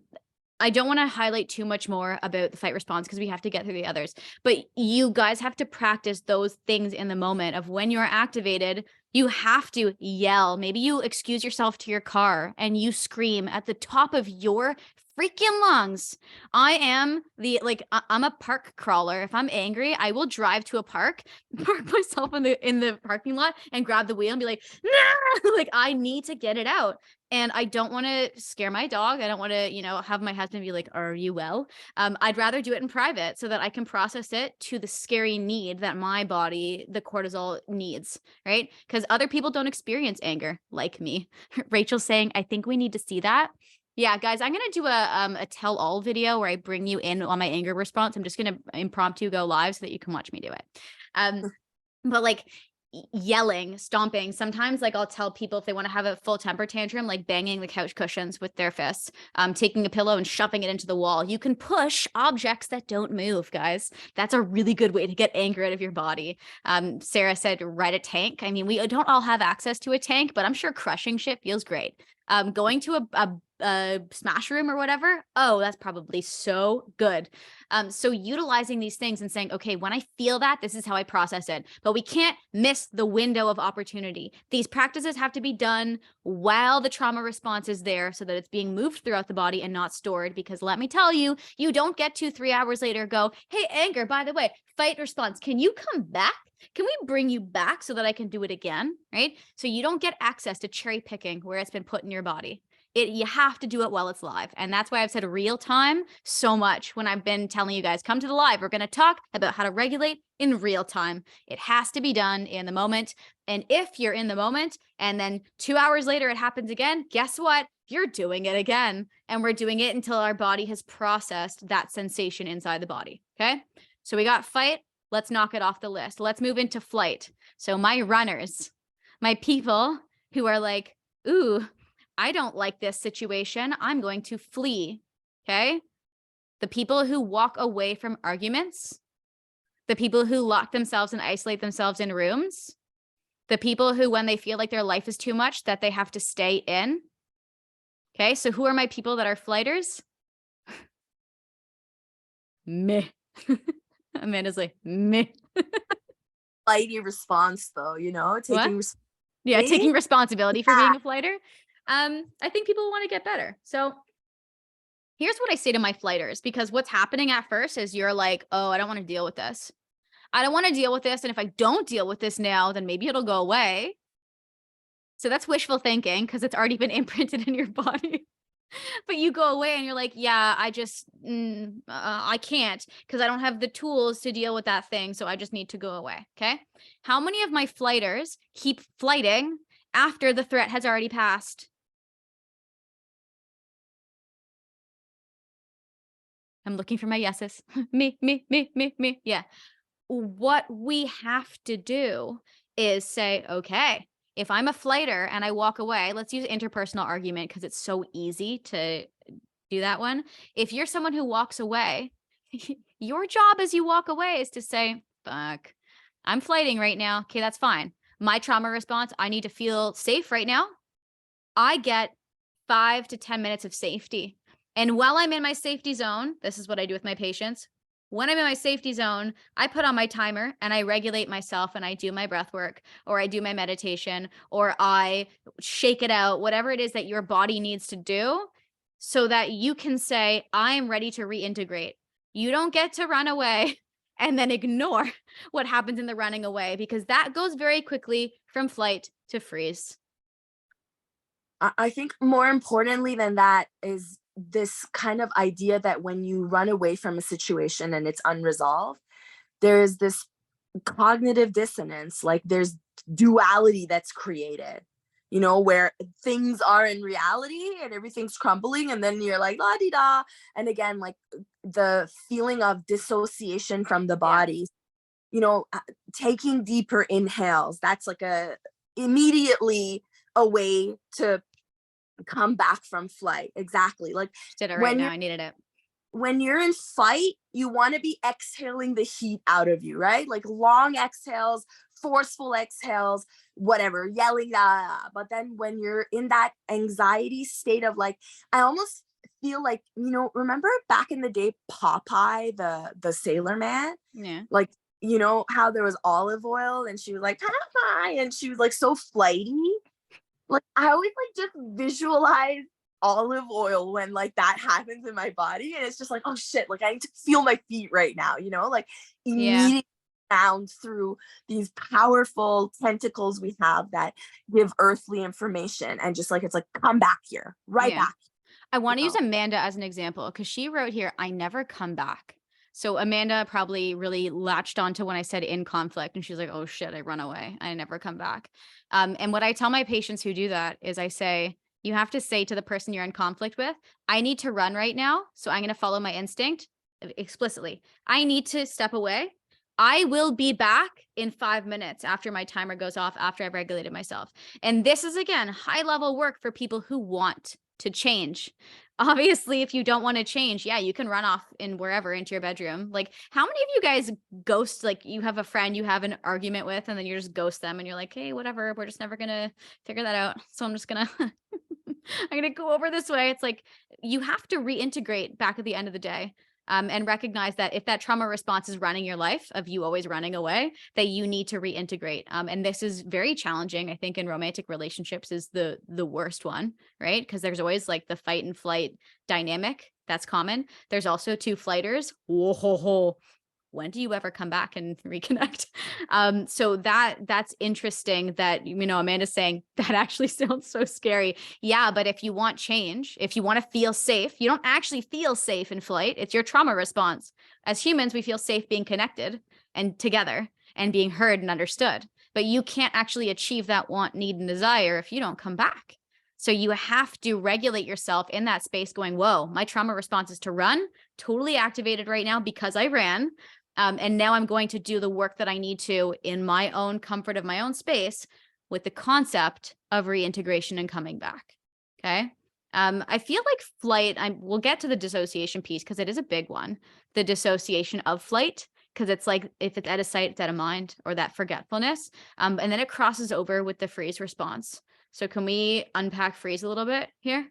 I don't want to highlight too much more about the fight response because we have to get through the others, but you guys have to practice those things in the moment of when you're activated. You have to yell. Maybe you excuse yourself to your car and you scream at the top of your freaking lungs. I'm a park crawler. If I'm angry, I will drive to a park, park myself in the parking lot and grab the wheel and be like, nah! Like I need to get it out. And I don't want to scare my dog. I don't want to, have my husband be like, are you well? I'd rather do it in private so that I can process it to the scary need that my body, the cortisol, needs, right? Because other people don't experience anger like me. Rachel's saying, I think we need to see that. Yeah, guys, I'm going to do a tell all video where I bring you in on my anger response. I'm just going to impromptu go live so that you can watch me do it. But like yelling, stomping, sometimes like I'll tell people if they want to have a full temper tantrum, like banging the couch cushions with their fists, taking a pillow and shoving it into the wall. You can push objects that don't move, guys. That's a really good way to get anger out of your body. Sarah said, ride a tank. I mean, we don't all have access to a tank, but I'm sure crushing shit feels great. Going to a smash room or whatever. Oh, that's probably so good. So utilizing these things and saying, okay, when I feel that, this is how I process it. But we can't miss the window of opportunity. These practices have to be done while the trauma response is there so that it's being moved throughout the body and not stored. Because let me tell you, you don't get 2-3 hours later, go, hey, anger, by the way, fight response. Can you come back? Can we bring you back so that I can do it again? Right? So you don't get access to cherry picking where it's been put in your body. You have to do it while it's live. And that's why I've said real time so much when I've been telling you guys, come to the live. We're going to talk about how to regulate in real time. It has to be done in the moment. And if you're in the moment and then 2 hours later it happens again, guess what? You're doing it again. And we're doing it until our body has processed that sensation inside the body. Okay. So we got fight. Let's knock it off the list. Let's move into flight. So my runners, my people who are like, ooh, I don't like this situation. I'm going to flee. Okay. The people who walk away from arguments, the people who lock themselves and isolate themselves in rooms, the people who, when they feel like their life is too much, that they have to stay in. Okay. So who are my people that are flighters? Meh. Amanda's like, meh. Flighty response though, you know, What? taking Yeah, taking responsibility. responsibility for Yeah. being a flighter. I think people want to get better. So here's what I say to my flighters, because what's happening at first is you're like, oh, I don't want to deal with this. I don't want to deal with this. And if I don't deal with this now, then maybe it'll go away. So that's wishful thinking because it's already been imprinted in your body. But you go away and you're like, yeah, I can't because I don't have the tools to deal with that thing. So I just need to go away. Okay. How many of my flighters keep flighting after the threat has already passed? I'm looking for my yeses. Me. Yeah. What we have to do is say, okay, if I'm a flighter and I walk away, let's use interpersonal argument because it's so easy to do that one. If you're someone who walks away, your job as you walk away is to say, fuck, I'm flighting right now. Okay, that's fine. My trauma response, I need to feel safe right now. I get 5 to 10 minutes of safety. And while I'm in my safety zone, this is what I do with my patients. When I'm in my safety zone, I put on my timer and I regulate myself and I do my breath work or I do my meditation or I shake it out, whatever it is that your body needs to do so that you can say, I am ready to reintegrate. You don't get to run away and then ignore what happens in the running away because that goes very quickly from flight to freeze. I think more importantly than that is this kind of idea that when you run away from a situation and it's unresolved, there is this cognitive dissonance, like there's duality that's created, you know, where things are in reality and everything's crumbling, and then you're like la di da. And again, like the feeling of dissociation from the Yeah. body, you know, taking deeper inhales, that's like a immediately a way to come back from flight. Exactly. Like Did it right when now. you're I needed it. when you're in fight, you want to be exhaling the heat out of you, right? Like long exhales, forceful exhales, whatever, yelling that. But then when you're in that anxiety state of like, I almost feel like, you know, remember back in the day, Popeye, the sailor man? Yeah. Like, you know, how there was olive oil and she was like, Popeye, and she was like so flighty. Like I always like just visualize olive oil when like that happens in my body, and it's just like, oh shit, like I need to feel my feet right now, you know, like Yeah. immediately down through these powerful tentacles we have that give earthly information, and just like it's like come back here, right Yeah. back, I you want to use know. Amanda as an example because she wrote here, I never come back. So Amanda probably really latched onto when I said in conflict and she's like, oh shit, I run away. I never come back. And what I tell my patients who do that is I say, you have to say to the person you're in conflict with, I need to run right now. So I'm going to follow my instinct explicitly. I need to step away. I will be back in 5 minutes after my timer goes off, after I've regulated myself. And this is, again, high level work for people who want to change. Obviously, if you don't want to change, yeah, you can run off in wherever into your bedroom. Like, how many of you guys ghost, like you have a friend you have an argument with and then you just ghost them and you're like, hey, whatever, we're just never gonna figure that out. So I'm just gonna I'm gonna go over this way. It's like you have to reintegrate back at the end of the day. And recognize that if that trauma response is running your life of you always running away, that you need to reintegrate. And this is very challenging. I think in romantic relationships is the worst one, right? Because there's always like the fight and flight dynamic. That's common. There's also two flighters. Whoa, ho, ho. when do you ever come back and reconnect? So that's interesting that, Amanda's saying that actually sounds so scary. Yeah, but if you want change, if you want to feel safe, you don't actually feel safe in flight. It's your trauma response. As humans, we feel safe being connected and together and being heard and understood. But you can't actually achieve that want, need, and desire if you don't come back. So you have to regulate yourself in that space going, whoa, my trauma response is to run, totally activated right now because I ran. And now I'm going to do the work that I need to in my own comfort of my own space with the concept of reintegration and coming back. Okay. I feel like flight, we'll get to the dissociation piece because it is a big one, the dissociation of flight, because it's like, if it's out of sight, it's out of mind, or that forgetfulness. And then it crosses over with the freeze response. So can we unpack freeze a little bit here?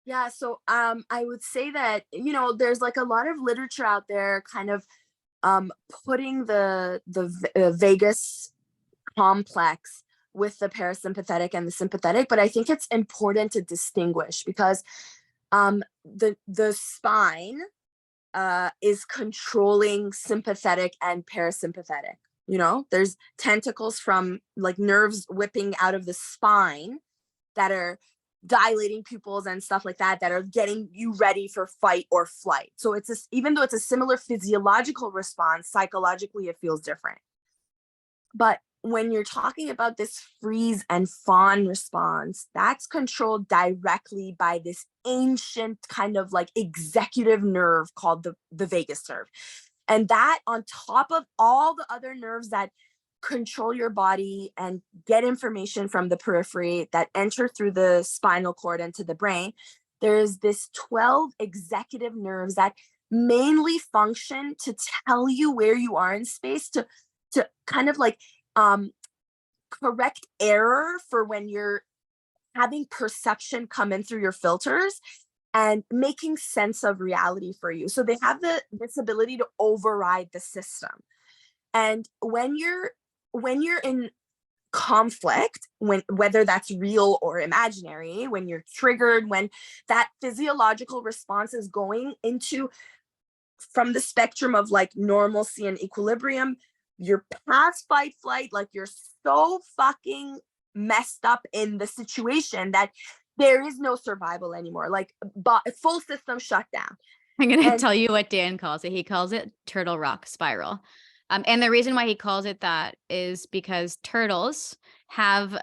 Yeah, so I would say that, there's like a lot of literature out there kind of putting the vagus complex with the parasympathetic and the sympathetic, but I think it's important to distinguish because the spine is controlling sympathetic and parasympathetic. There's tentacles from like nerves whipping out of the spine that are dilating pupils and stuff like that are getting you ready for fight or flight. So even though it's a similar physiological response, psychologically it feels different. But when you're talking about this freeze and fawn response, that's controlled directly by this ancient kind of like executive nerve called the vagus nerve. And that, on top of all the other nerves that control your body and get information from the periphery that enter through the spinal cord into the brain, there's this 12 executive nerves that mainly function to tell you where you are in space, to kind of like correct error for when you're having perception come in through your filters and making sense of reality for you. So they have this ability to override the system. And when you're in conflict, whether that's real or imaginary, when you're triggered, when that physiological response is going into, from the spectrum of like normalcy and equilibrium, you're past fight flight, like you're so fucking messed up in the situation that there is no survival anymore, like full system shutdown. I'm going to tell you what Dan calls it. He calls it turtle rock spiral. And the reason why he calls it that is because turtles have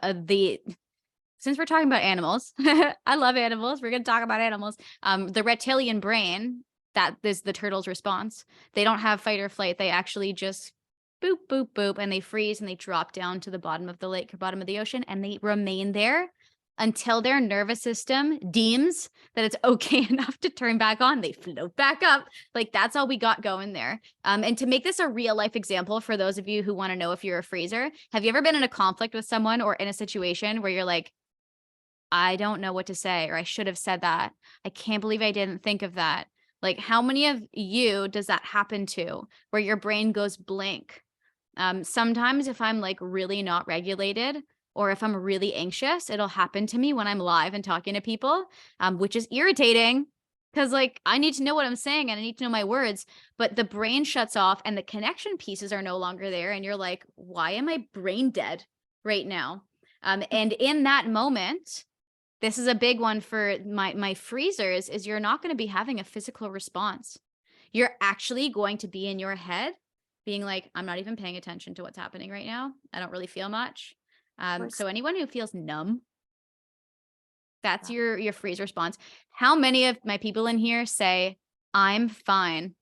since we're talking about animals, I love animals. We're going to talk about animals. The reptilian brain, that is the turtle's response. They don't have fight or flight. They actually just boop, boop, boop, and they freeze and they drop down to the bottom of the lake or bottom of the ocean, and they remain there until their nervous system deems that it's okay enough to turn back on. They float back up. Like, that's all we got going there. And to make this a real life example for those of you who want to know if you're a freezer, have you ever been in a conflict with someone or in a situation where you're like, I don't know what to say, or I should have said that. I can't believe I didn't think of that. Like, how many of you does that happen to, where your brain goes blank? Sometimes if I'm like really not regulated, or if I'm really anxious, it'll happen to me when I'm live and talking to people, which is irritating because like I need to know what I'm saying and I need to know my words, but the brain shuts off and the connection pieces are no longer there. And you're like, why am I brain dead right now? And in that moment, this is a big one for my freezers, is you're not going to be having a physical response. You're actually going to be in your head being like, I'm not even paying attention to what's happening right now. I don't really feel much. So anyone who feels numb, that's your freeze response. How many of my people in here say, I'm fine?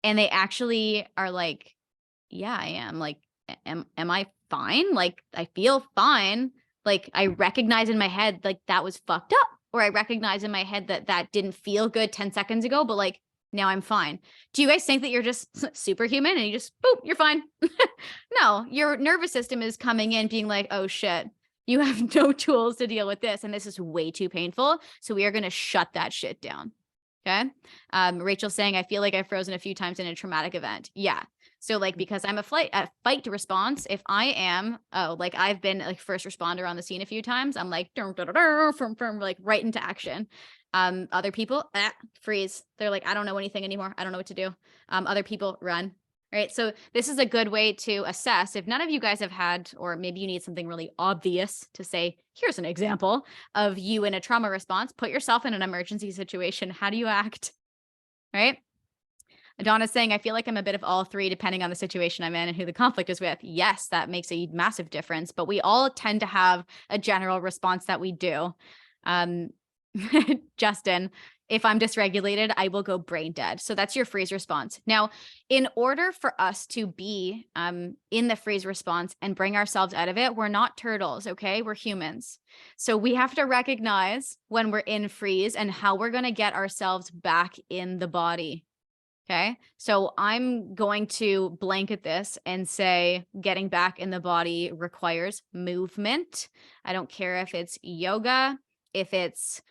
And they actually are like, yeah, I am. Like, am I fine? Like, I feel fine. Like, I recognize in my head, like, that was fucked up. Or I recognize in my head that didn't feel good 10 seconds ago, but like, now I'm fine. Do you guys think that you're just superhuman and you just, boop, you're fine? No, your nervous system is coming in being like, oh shit, you have no tools to deal with this. And this is way too painful. So we are going to shut that shit down. Okay. Rachel's saying, I feel like I've frozen a few times in a traumatic event. Yeah. So like, because I'm a fight response, if I am, like I've been like first responder on the scene a few times, I'm like, like right into action. Other people, freeze. They're like, I don't know anything anymore. I don't know what to do. Other people run. Right. So this is a good way to assess if none of you guys have had, or maybe you need something really obvious to say, here's an example of you in a trauma response. Put yourself in an emergency situation. How do you act? Right. Donna's saying, I feel like I'm a bit of all three, depending on the situation I'm in and who the conflict is with. Yes, that makes a massive difference, but we all tend to have a general response that we do. Justin, if I'm dysregulated, I will go brain dead. So that's your freeze response. Now, in order for us to be in the freeze response and bring ourselves out of it, we're not turtles, okay? We're humans. So we have to recognize when we're in freeze and how we're going to get ourselves back in the body. Okay. So I'm going to blanket this and say getting back in the body requires movement. I don't care if it's yoga, if it's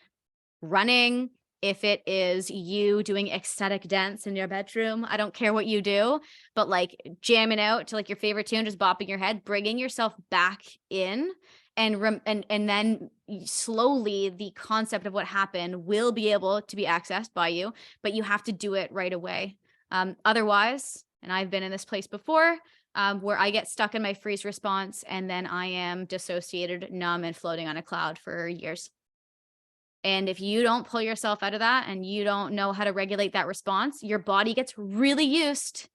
running, if it is you doing ecstatic dance in your bedroom. I don't care what you do, but like jamming out to like your favorite tune, just bopping your head, bringing yourself back in, and then slowly the concept of what happened will be able to be accessed by you, but you have to do it right away. Otherwise, and I've been in this place before, where I get stuck in my freeze response and then I am dissociated, numb, and floating on a cloud for years. And if you don't pull yourself out of that and you don't know how to regulate that response, your body gets really used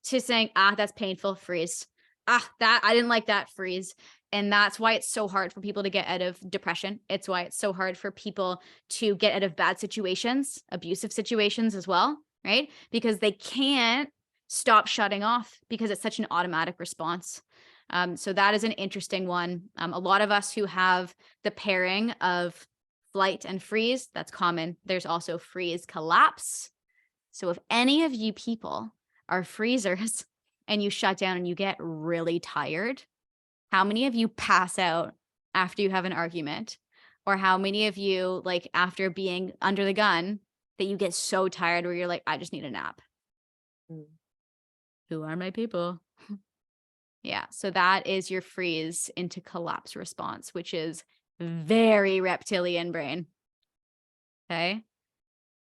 to saying, that's painful, freeze. That I didn't like that, freeze. And that's why it's so hard for people to get out of depression. It's why it's so hard for people to get out of bad situations, abusive situations as well, right? Because they can't stop shutting off because it's such an automatic response. So that is an interesting one. A lot of us who have the pairing of flight and freeze, that's common. There's also freeze collapse. So if any of you people are freezers and you shut down and you get really tired, how many of you pass out after you have an argument? Or how many of you, like after being under the gun, that you get so tired where you're like, I just need a nap? Who are my people? Yeah, so that is your freeze into collapse response, which is very reptilian brain. Okay.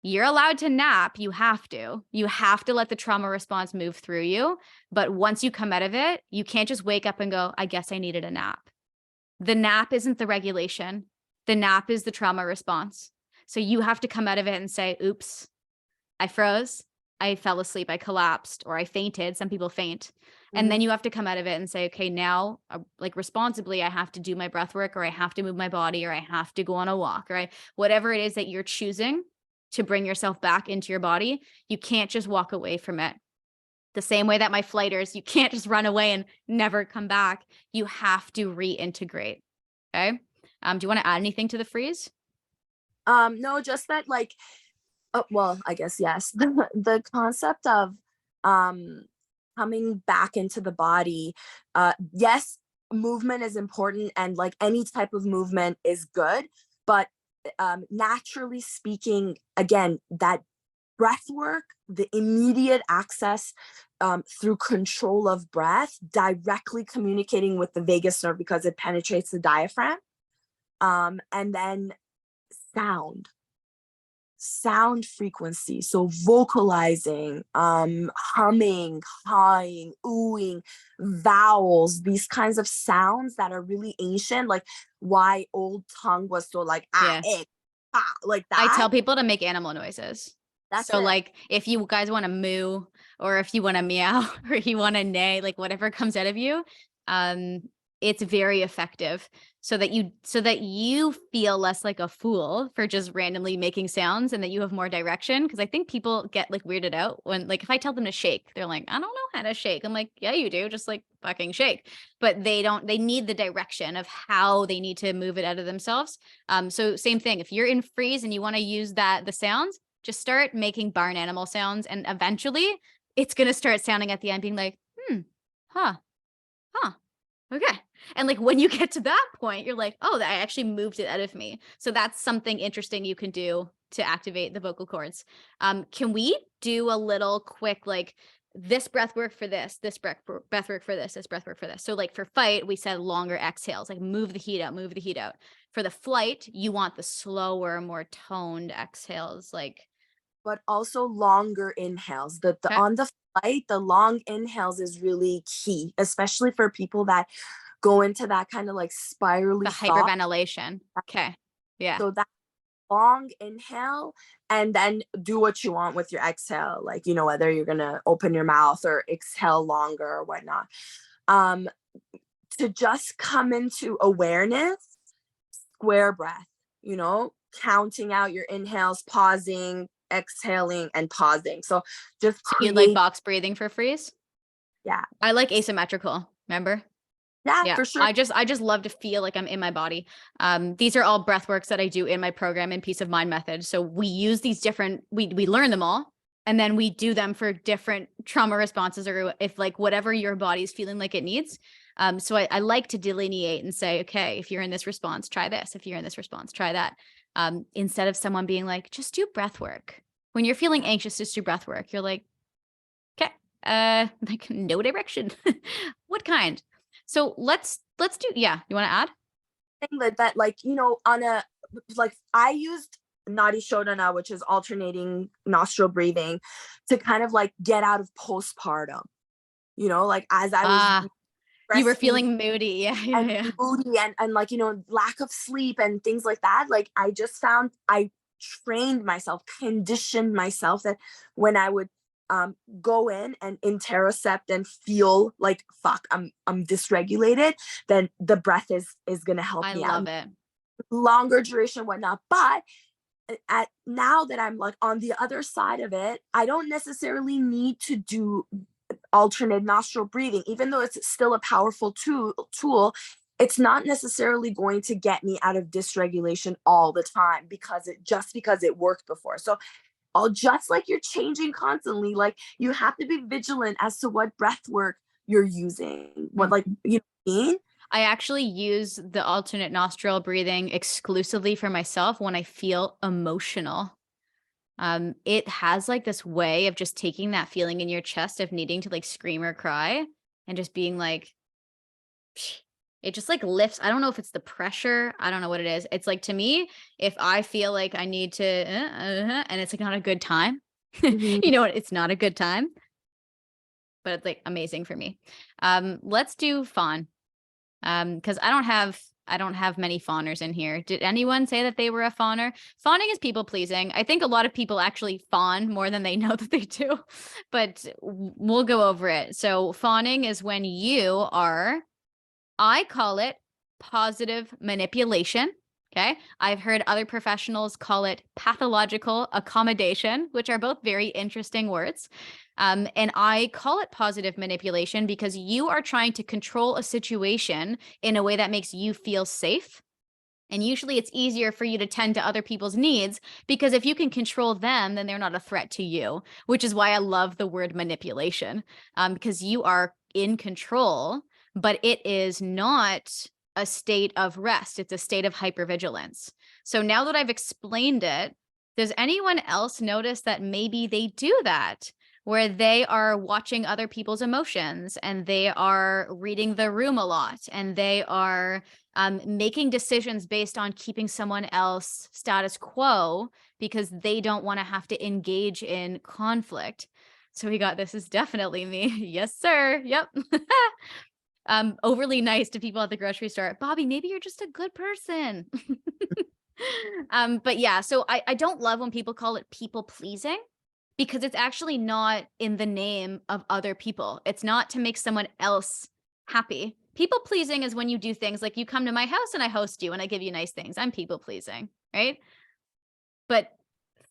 You're allowed to nap. You have to. You have to let the trauma response move through you. But once you come out of it, you can't just wake up and go, I guess I needed a nap. The nap isn't the regulation. The nap is the trauma response. So you have to come out of it and say, oops, I froze. I fell asleep. I collapsed, or I fainted. Some people faint. And then you have to come out of it and say, okay, now like responsibly, I have to do my breath work, or I have to move my body, or I have to go on a walk, right? Whatever it is that you're choosing to bring yourself back into your body, you can't just walk away from it. The same way that my flighters, you can't just run away and never come back. You have to reintegrate. Okay. Do you want to add anything to the freeze? No, just that like, well, I guess yes. The concept of coming back into the body. Yes, movement is important, and like any type of movement is good, but naturally speaking, again, that breath work, the immediate access through control of breath, directly communicating with the vagus nerve because it penetrates the diaphragm, and then sound frequency, so vocalizing, humming, hawing, oohing, vowels, these kinds of sounds that are really ancient, like why old tongue was so like like that. I tell people to make animal noises. That's so it. like if you guys want to moo, or if you want to meow, or you want to neigh, like whatever comes out of you, it's very effective so that you feel less like a fool for just randomly making sounds, and that you have more direction. Because I think people get like weirded out when, like, if I tell them to shake, they're like, I don't know how to shake. I'm like, yeah, you do, just like fucking shake. But they need the direction of how they need to move it out of themselves. So same thing, if you're in freeze and you want to use the sounds, just start making barn animal sounds, and eventually it's going to start sounding at the end being like, huh, okay. And like when you get to that point, you're like, oh, I actually moved it out of me. So that's something interesting you can do to activate the vocal cords. Can we do a little quick, like this breath work for this breath work for this breath work for this. So like for fight, we said longer exhales, like move the heat out, move the heat out. For the flight, you want the slower, more toned exhales, like but also longer inhales. The okay, on the flight, the long inhales is really key, especially for people that go into that kind of like spirally the thought. hyperventilation. Okay. Yeah. So that long inhale, and then do what you want with your exhale, like, whether you're gonna open your mouth or exhale longer or whatnot. Um, to just come into awareness, square breath, counting out your inhales, pausing, exhaling, and pausing. So just So you like create, box breathing for freeze? yeah, I like asymmetrical. Remember? yeah, Yeah. for sure. I just love to feel like I'm in my body. These are all breath works that I do in my program in Peace of Mind Method. So we use these different, we learn them all, and then we do them for different trauma responses, or if like whatever your body's feeling like it needs. So I like to delineate and say, okay, if you're in this response, try this. If you're in this response, try that. Instead of someone being like, just do breath work. When you're feeling anxious, just do breath work. You're like, okay, like no direction. What kind? So let's do, yeah. You want to add? Thing that like, on a, like, I used Nadi Shodhana, which is alternating nostril breathing, to kind of like get out of postpartum, like as I was Ah, you were breastfeeding feeling moody. Yeah, yeah, and yeah. moody and like, lack of sleep and things like that. Like I just found I trained myself, conditioned myself that when I would go in and interocept and feel like, fuck, I'm dysregulated, then the breath is gonna help I me out. love it. Longer duration, whatnot. But at now that I'm like on the other side of it, I don't necessarily need to do alternate nostril breathing, even though it's still a powerful tool. It's not necessarily going to get me out of dysregulation all the time because it worked before. So all, just like you're changing constantly, like you have to be vigilant as to what breath work you're using. What, Mm. like, you know what I mean? I actually use the alternate nostril breathing exclusively for myself when I feel emotional. It has like this way of just taking that feeling in your chest of needing to like scream or cry and just being like, psh, it just like lifts. I don't know if it's the pressure. I don't know what it is. It's like, to me, if I feel like I need to, and it's like not a good time, Mhm. you know what? It's not a good time, but it's like amazing for me. Let's do fawn. Because I don't have many fawners in here. Did anyone say that they were a fawner? Fawning is people pleasing. I think a lot of people actually fawn more than they know that they do, but we'll go over it. So fawning is when you are, I call it positive manipulation. Okay. I've heard other professionals call it pathological accommodation, which are both very interesting words. And I call it positive manipulation because you are trying to control a situation in a way that makes you feel safe. And usually it's easier for you to tend to other people's needs because if you can control them, then they're not a threat to you, which is why I love the word manipulation, because you are in control, but it is not a state of rest. It's a state of hypervigilance. So now that I've explained it, does anyone else notice that maybe they do that? Where they are watching other people's emotions and they are reading the room a lot and they are making decisions based on keeping someone else status quo because they don't want to have to engage in conflict. So we got, this is definitely me. Yes, sir. Yep. Overly nice to people at the grocery store. Bobby, maybe you're just a good person. But yeah, so I don't love when people call it people pleasing because it's actually not in the name of other people. It's not to make someone else happy. People pleasing is when you do things like you come to my house and I host you and I give you nice things. I'm people pleasing, right? But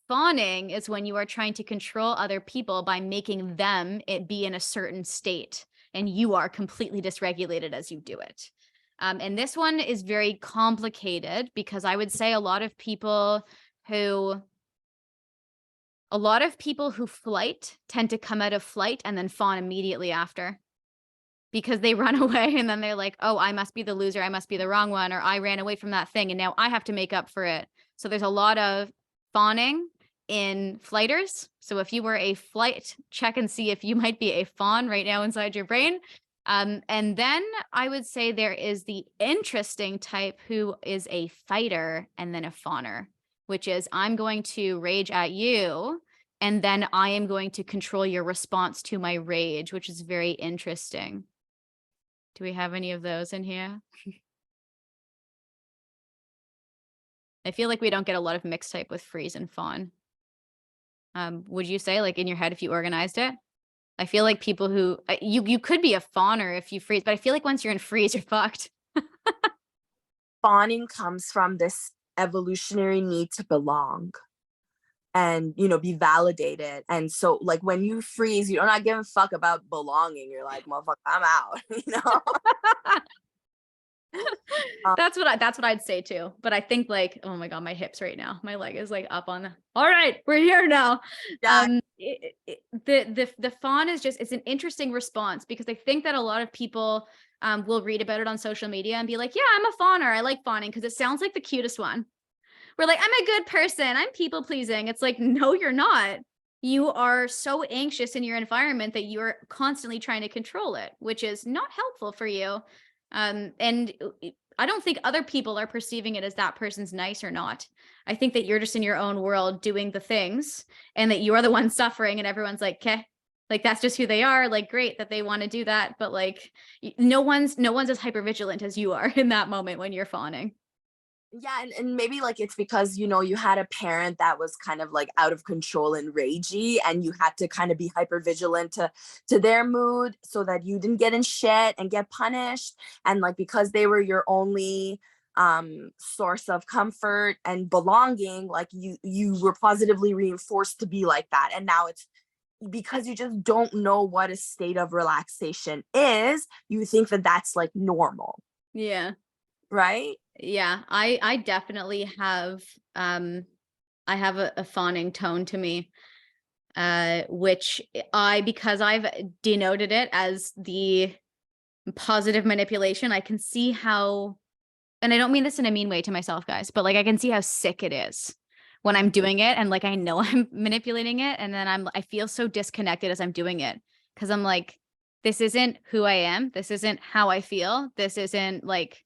fawning is when you are trying to control other people by making them it be in a certain state and you are completely dysregulated as you do it. And this one is very complicated because I would say a lot of people who flight tend to come out of flight and then fawn immediately after because they run away and then they're like, oh, I must be the loser. I must be the wrong one. Or I ran away from that thing and now I have to make up for it. So there's a lot of fawning in flighters. So if you were a flight, check and see if you might be a fawn right now inside your brain. And then I would say there is the interesting type who is a fighter and then a fawner, which is I'm going to rage at you and then I am going to control your response to my rage, which is very interesting. Do we have any of those in here? I feel like we don't get a lot of mixed type with freeze and fawn. Would you say, like, in your head, if you organized it? I feel like people who you could be a fawner if you freeze, but I feel like once you're in freeze, you're fucked. Fawning comes from this evolutionary need to belong and, you know, be validated. And so like when you freeze, you're not giving a fuck about belonging. You're like, motherfucker, I'm out, you know? Um, That's what I'd say too. But I think like, oh my God, my hips right now. My leg is like up on the, all right, we're here now. yeah, The fawn is just, it's an interesting response because I think that a lot of people will read about it on social media and be like, yeah, I'm a fawner. I like fawning because it sounds like the cutest one. We're like, I'm a good person. I'm people pleasing. It's like, no, you're not. You are so anxious in your environment that you're constantly trying to control it, which is not helpful for you. And I don't think other people are perceiving it as that person's nice or not. I think that you're just in your own world doing the things and that you are the one suffering and everyone's like, okay, like that's just who they are. Like, great that they want to do that. But like no one's as hypervigilant as you are in that moment when you're fawning. yeah, and maybe like it's because, you know, you had a parent that was kind of like out of control and ragey, and you had to kind of be hyper vigilant to their mood so that you didn't get in shit and get punished. And like because they were your only source of comfort and belonging, like you were positively reinforced to be like that. And now it's because you just don't know what a state of relaxation is, you think that that's like normal, Yeah. right? Yeah, I definitely have I have a fawning tone to me, which because I've denoted it as the positive manipulation, I can see how, and I don't mean this in a mean way to myself, guys, but like I can see how sick it is when I'm doing it and like I know I'm manipulating it and then I feel so disconnected as I'm doing it because I'm like, this isn't who I am, this isn't how I feel, this isn't like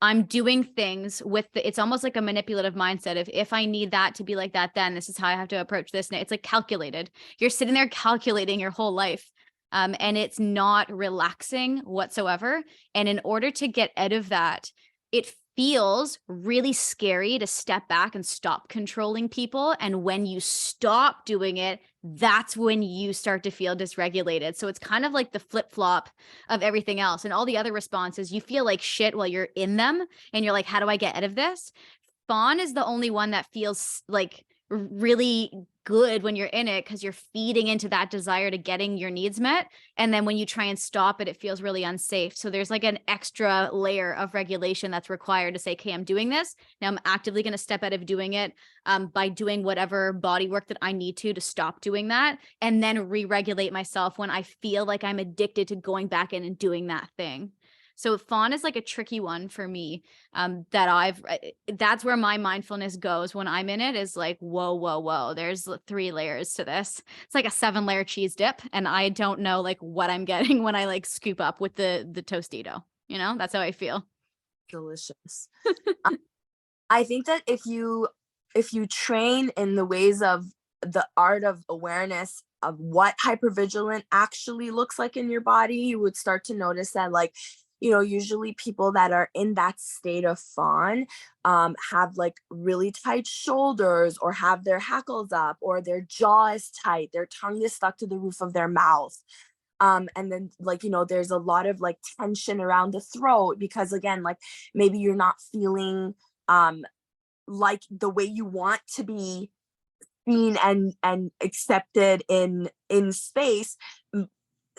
I'm doing things with it's almost like a manipulative mindset of if I need that to be like that, then this is how I have to approach this. And it's like calculated. You're sitting there calculating your whole life. And it's not relaxing whatsoever. And in order to get out of that, it feels really scary to step back and stop controlling people. And when you stop doing it, that's when you start to feel dysregulated. So it's kind of like the flip flop of everything else. And all the other responses, you feel like shit while you're in them. And you're like, how do I get out of this? Fawn is the only one that feels like really good when you're in it because you're feeding into that desire to getting your needs met. And then when you try and stop it, it feels really unsafe. So there's like an extra layer of regulation that's required to say, okay, I'm doing this. Now I'm actively going to step out of doing it by doing whatever body work that I need to stop doing that and then re-regulate myself when I feel like I'm addicted to going back in and doing that thing. So fawn is like a tricky one for me that's where my mindfulness goes when I'm in it is like, whoa. There's 3 layers to this. It's like a 7-layer cheese dip. And I don't know like what I'm getting when I like scoop up with the Tostito, you know, that's how I feel. Delicious. I think that if you train in the ways of the art of awareness of what hypervigilant actually looks like in your body, you would start to notice that like, you know, usually people that are in that state of fawn have like really tight shoulders or have their hackles up or their jaw is tight, their tongue is stuck to the roof of their mouth. And then like, you know, there's a lot of like tension around the throat because again, like maybe you're not feeling like the way you want to be seen and accepted in space.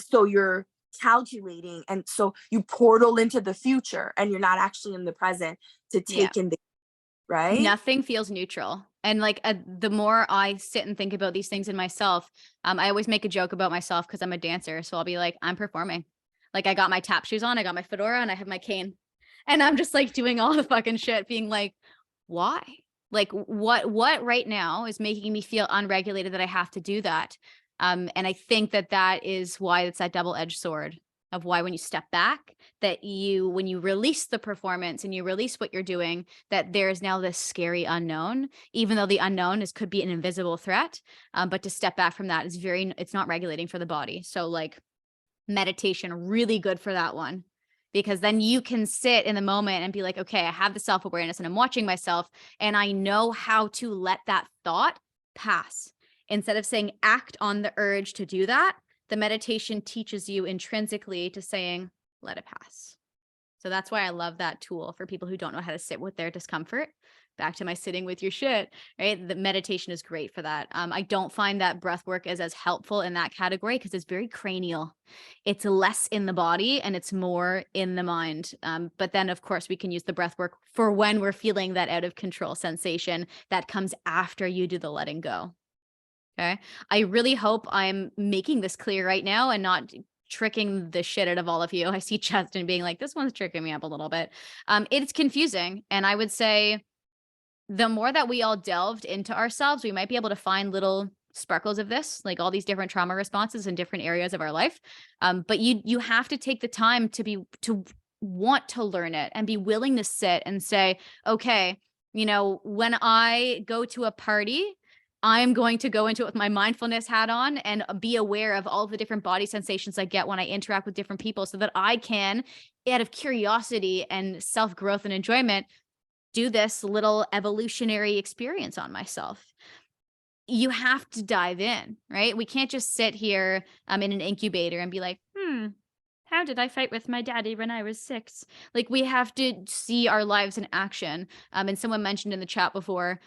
So you're calculating and so you portal into the future and you're not actually in the present to Yeah. take in the right. Nothing feels neutral. And like the more I sit and think about these things in myself, I always make a joke about myself because I'm a dancer. So I'll be like, I'm performing. Like I got my tap shoes on, I got my fedora, and I have my cane. And I'm just like doing all the fucking shit, being like, why? Like what right now is making me feel unregulated that I have to do that? And I think that that is why it's that double-edged sword of why when you step back, that when you release the performance and you release what you're doing, that there's now this scary unknown, even though the unknown could be an invisible threat. But to step back from that is it's not regulating for the body. So like meditation, really good for that one. Because then you can sit in the moment and be like, okay, I have the self-awareness and I'm watching myself and I know how to let that thought pass. Instead of saying act on the urge to do that, the meditation teaches you intrinsically to saying, let it pass. So that's why I love that tool for people who don't know how to sit with their discomfort. Back to my sitting with your shit, right? The meditation is great for that. I don't find that breath work is as helpful in that category because it's very cranial. It's less in the body and it's more in the mind. But then, of course, we can use the breath work for when we're feeling that out of control sensation that comes after you do the letting go. Okay. I really hope I'm making this clear right now and not tricking the shit out of all of you. I see Justin being like, this one's tricking me up a little bit. It's confusing. And I would say the more that we all delved into ourselves, we might be able to find little sparkles of this, like all these different trauma responses in different areas of our life. But you have to take the time to want to learn it and be willing to sit and say, okay, when I go to a party, I'm going to go into it with my mindfulness hat on and be aware of all of the different body sensations I get when I interact with different people so that I can, out of curiosity and self-growth and enjoyment, do this little evolutionary experience on myself. You have to dive in, right? We can't just sit here in an incubator and be like, how did I fight with my daddy when I was 6? Like we have to see our lives in action. And someone mentioned in the chat before,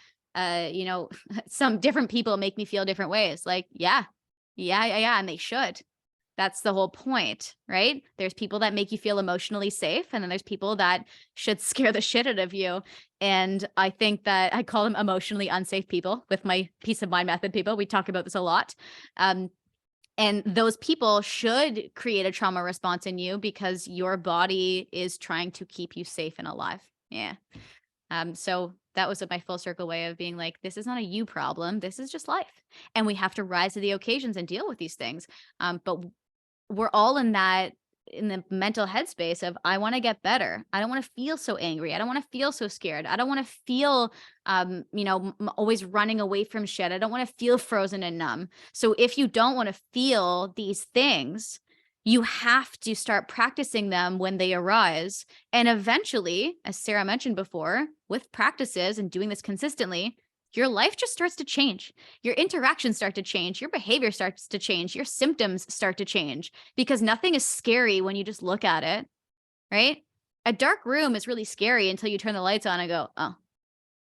some different people make me feel different ways. Like, yeah. And they should. That's the whole point, right? There's people that make you feel emotionally safe, and then there's people that should scare the shit out of you. And I think that I call them emotionally unsafe people with my peace of mind method people. We talk about this a lot. And those people should create a trauma response in you because your body is trying to keep you safe and alive. Yeah. So that was my full circle way of being like, this is not a you problem. This is just life. And we have to rise to the occasions and deal with these things. But we're all in the mental headspace of, I want to get better. I don't want to feel so angry. I don't want to feel so scared. I don't want to feel, always running away from shit. I don't want to feel frozen and numb. So if you don't want to feel these things, you have to start practicing them when they arise. And eventually, as Sarah mentioned before, with practices and doing this consistently, your life just starts to change. Your interactions start to change. Your behavior starts to change. Your symptoms start to change because nothing is scary when you just look at it, right? A dark room is really scary until you turn the lights on and go, oh,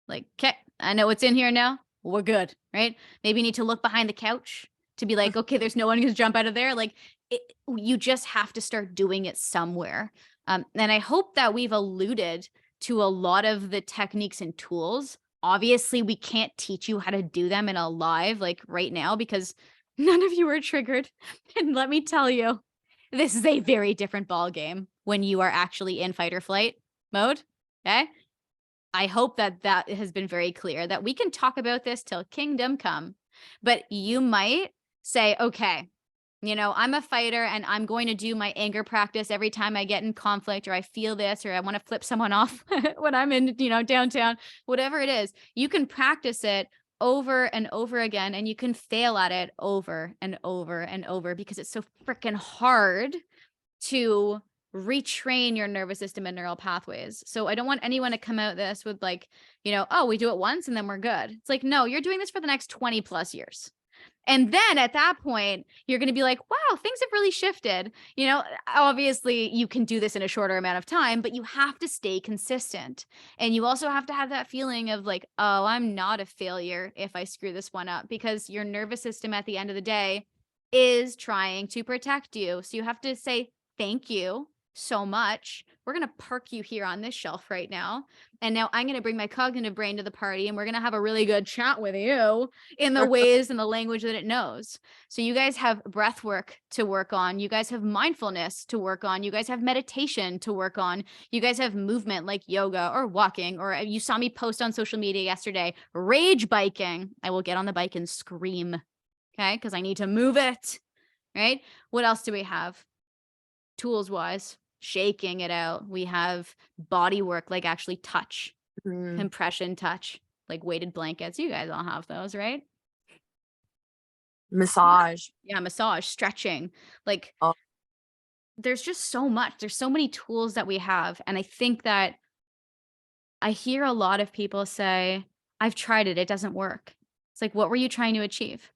like, okay, I know what's in here now. We're good, right? Maybe you need to look behind the couch to be like, okay, there's no one who's jump out of there. Like, you just have to start doing it somewhere. And I hope that we've alluded to a lot of the techniques and tools. Obviously, we can't teach you how to do them in a live, like right now, because none of you are triggered. And let me tell you, this is a very different ball game when you are actually in fight or flight mode. Okay. I hope that has been very clear that we can talk about this till kingdom come, but you might say, okay, I'm a fighter and I'm going to do my anger practice every time I get in conflict or I feel this or I want to flip someone off when I'm in, downtown, whatever it is. You can practice it over and over again and you can fail at it over and over and over because it's so freaking hard to retrain your nervous system and neural pathways. So I don't want anyone to come out this with like, oh, we do it once and then we're good. It's like, no, you're doing this for the next 20 plus years. And then at that point, you're going to be like, wow, things have really shifted. Obviously you can do this in a shorter amount of time, but you have to stay consistent. And you also have to have that feeling of like, oh, I'm not a failure if I screw this one up, because your nervous system at the end of the day is trying to protect you. So you have to say thank you so much. We're going to park you here on this shelf right now. And now I'm going to bring my cognitive brain to the party and we're going to have a really good chat with you in the ways and the language that it knows. So you guys have breath work to work on. You guys have mindfulness to work on. You guys have meditation to work on. You guys have movement like yoga or walking, or you saw me post on social media yesterday, rage biking. I will get on the bike and scream. Okay. Because I need to move it. Right. What else do we have? Tools wise, shaking it out. We have body work, like actually touch, Mm, compression touch, like weighted blankets. You guys all have those, right? massage. Yeah, massage, stretching. Like Oh, there's just so much. There's so many tools that we have. And I think that I hear a lot of people say, I've tried it, it doesn't work. It's like, what were you trying to achieve?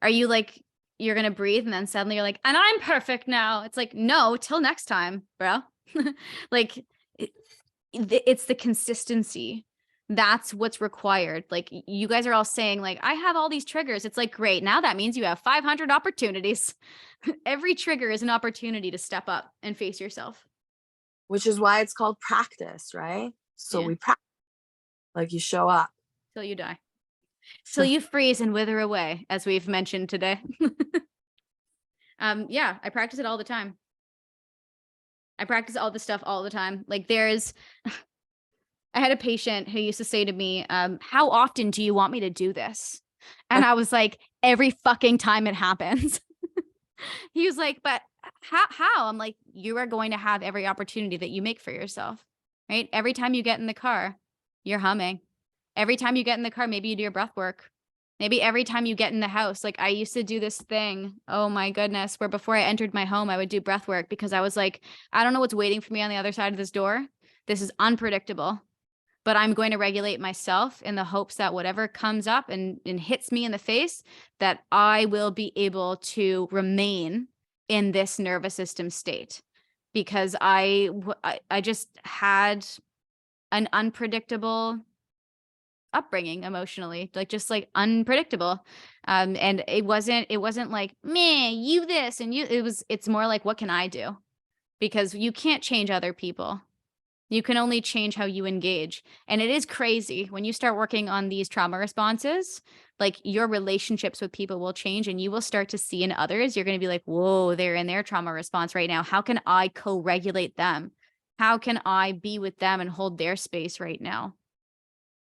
Are you like, you're going to breathe and then suddenly you're like, and I'm perfect now? It's like, no, till next time, bro. Like, it, it's the consistency. That's what's required. Like, you guys are all saying, like, I have all these triggers. It's like, great. Now that means you have 500 opportunities. Every trigger is an opportunity to step up and face yourself. which is why it's called practice, right? So Yeah. we practice, like you show up. Till you die. Till you freeze and wither away, as we've mentioned today. Yeah, I practice it all the time. I practice all this stuff all the time. Like there's I had a patient who used to say to me, how often do you want me to do this? And I was like, every fucking time it happens. He was like, but how? I'm like, you are going to have every opportunity that you make for yourself, right? Every time you get in the car, you're humming. Every time you get in the car, maybe you do your breath work. Maybe every time you get in the house, like I used to do this thing, oh my goodness, where before I entered my home, I would do breath work because I was like, I don't know what's waiting for me on the other side of this door. This is unpredictable, but I'm going to regulate myself in the hopes that whatever comes up and hits me in the face, that I will be able to remain in this nervous system state because I just had an unpredictable upbringing emotionally, like just like unpredictable. And it wasn't like, man, you this and you, it's more like, what can I do? Because you can't change other people. You can only change how you engage. And it is crazy when you start working on these trauma responses, like your relationships with people will change and you will start to see in others, you're going to be like, whoa, they're in their trauma response right now. How can I co-regulate them? How can I be with them and hold their space right now?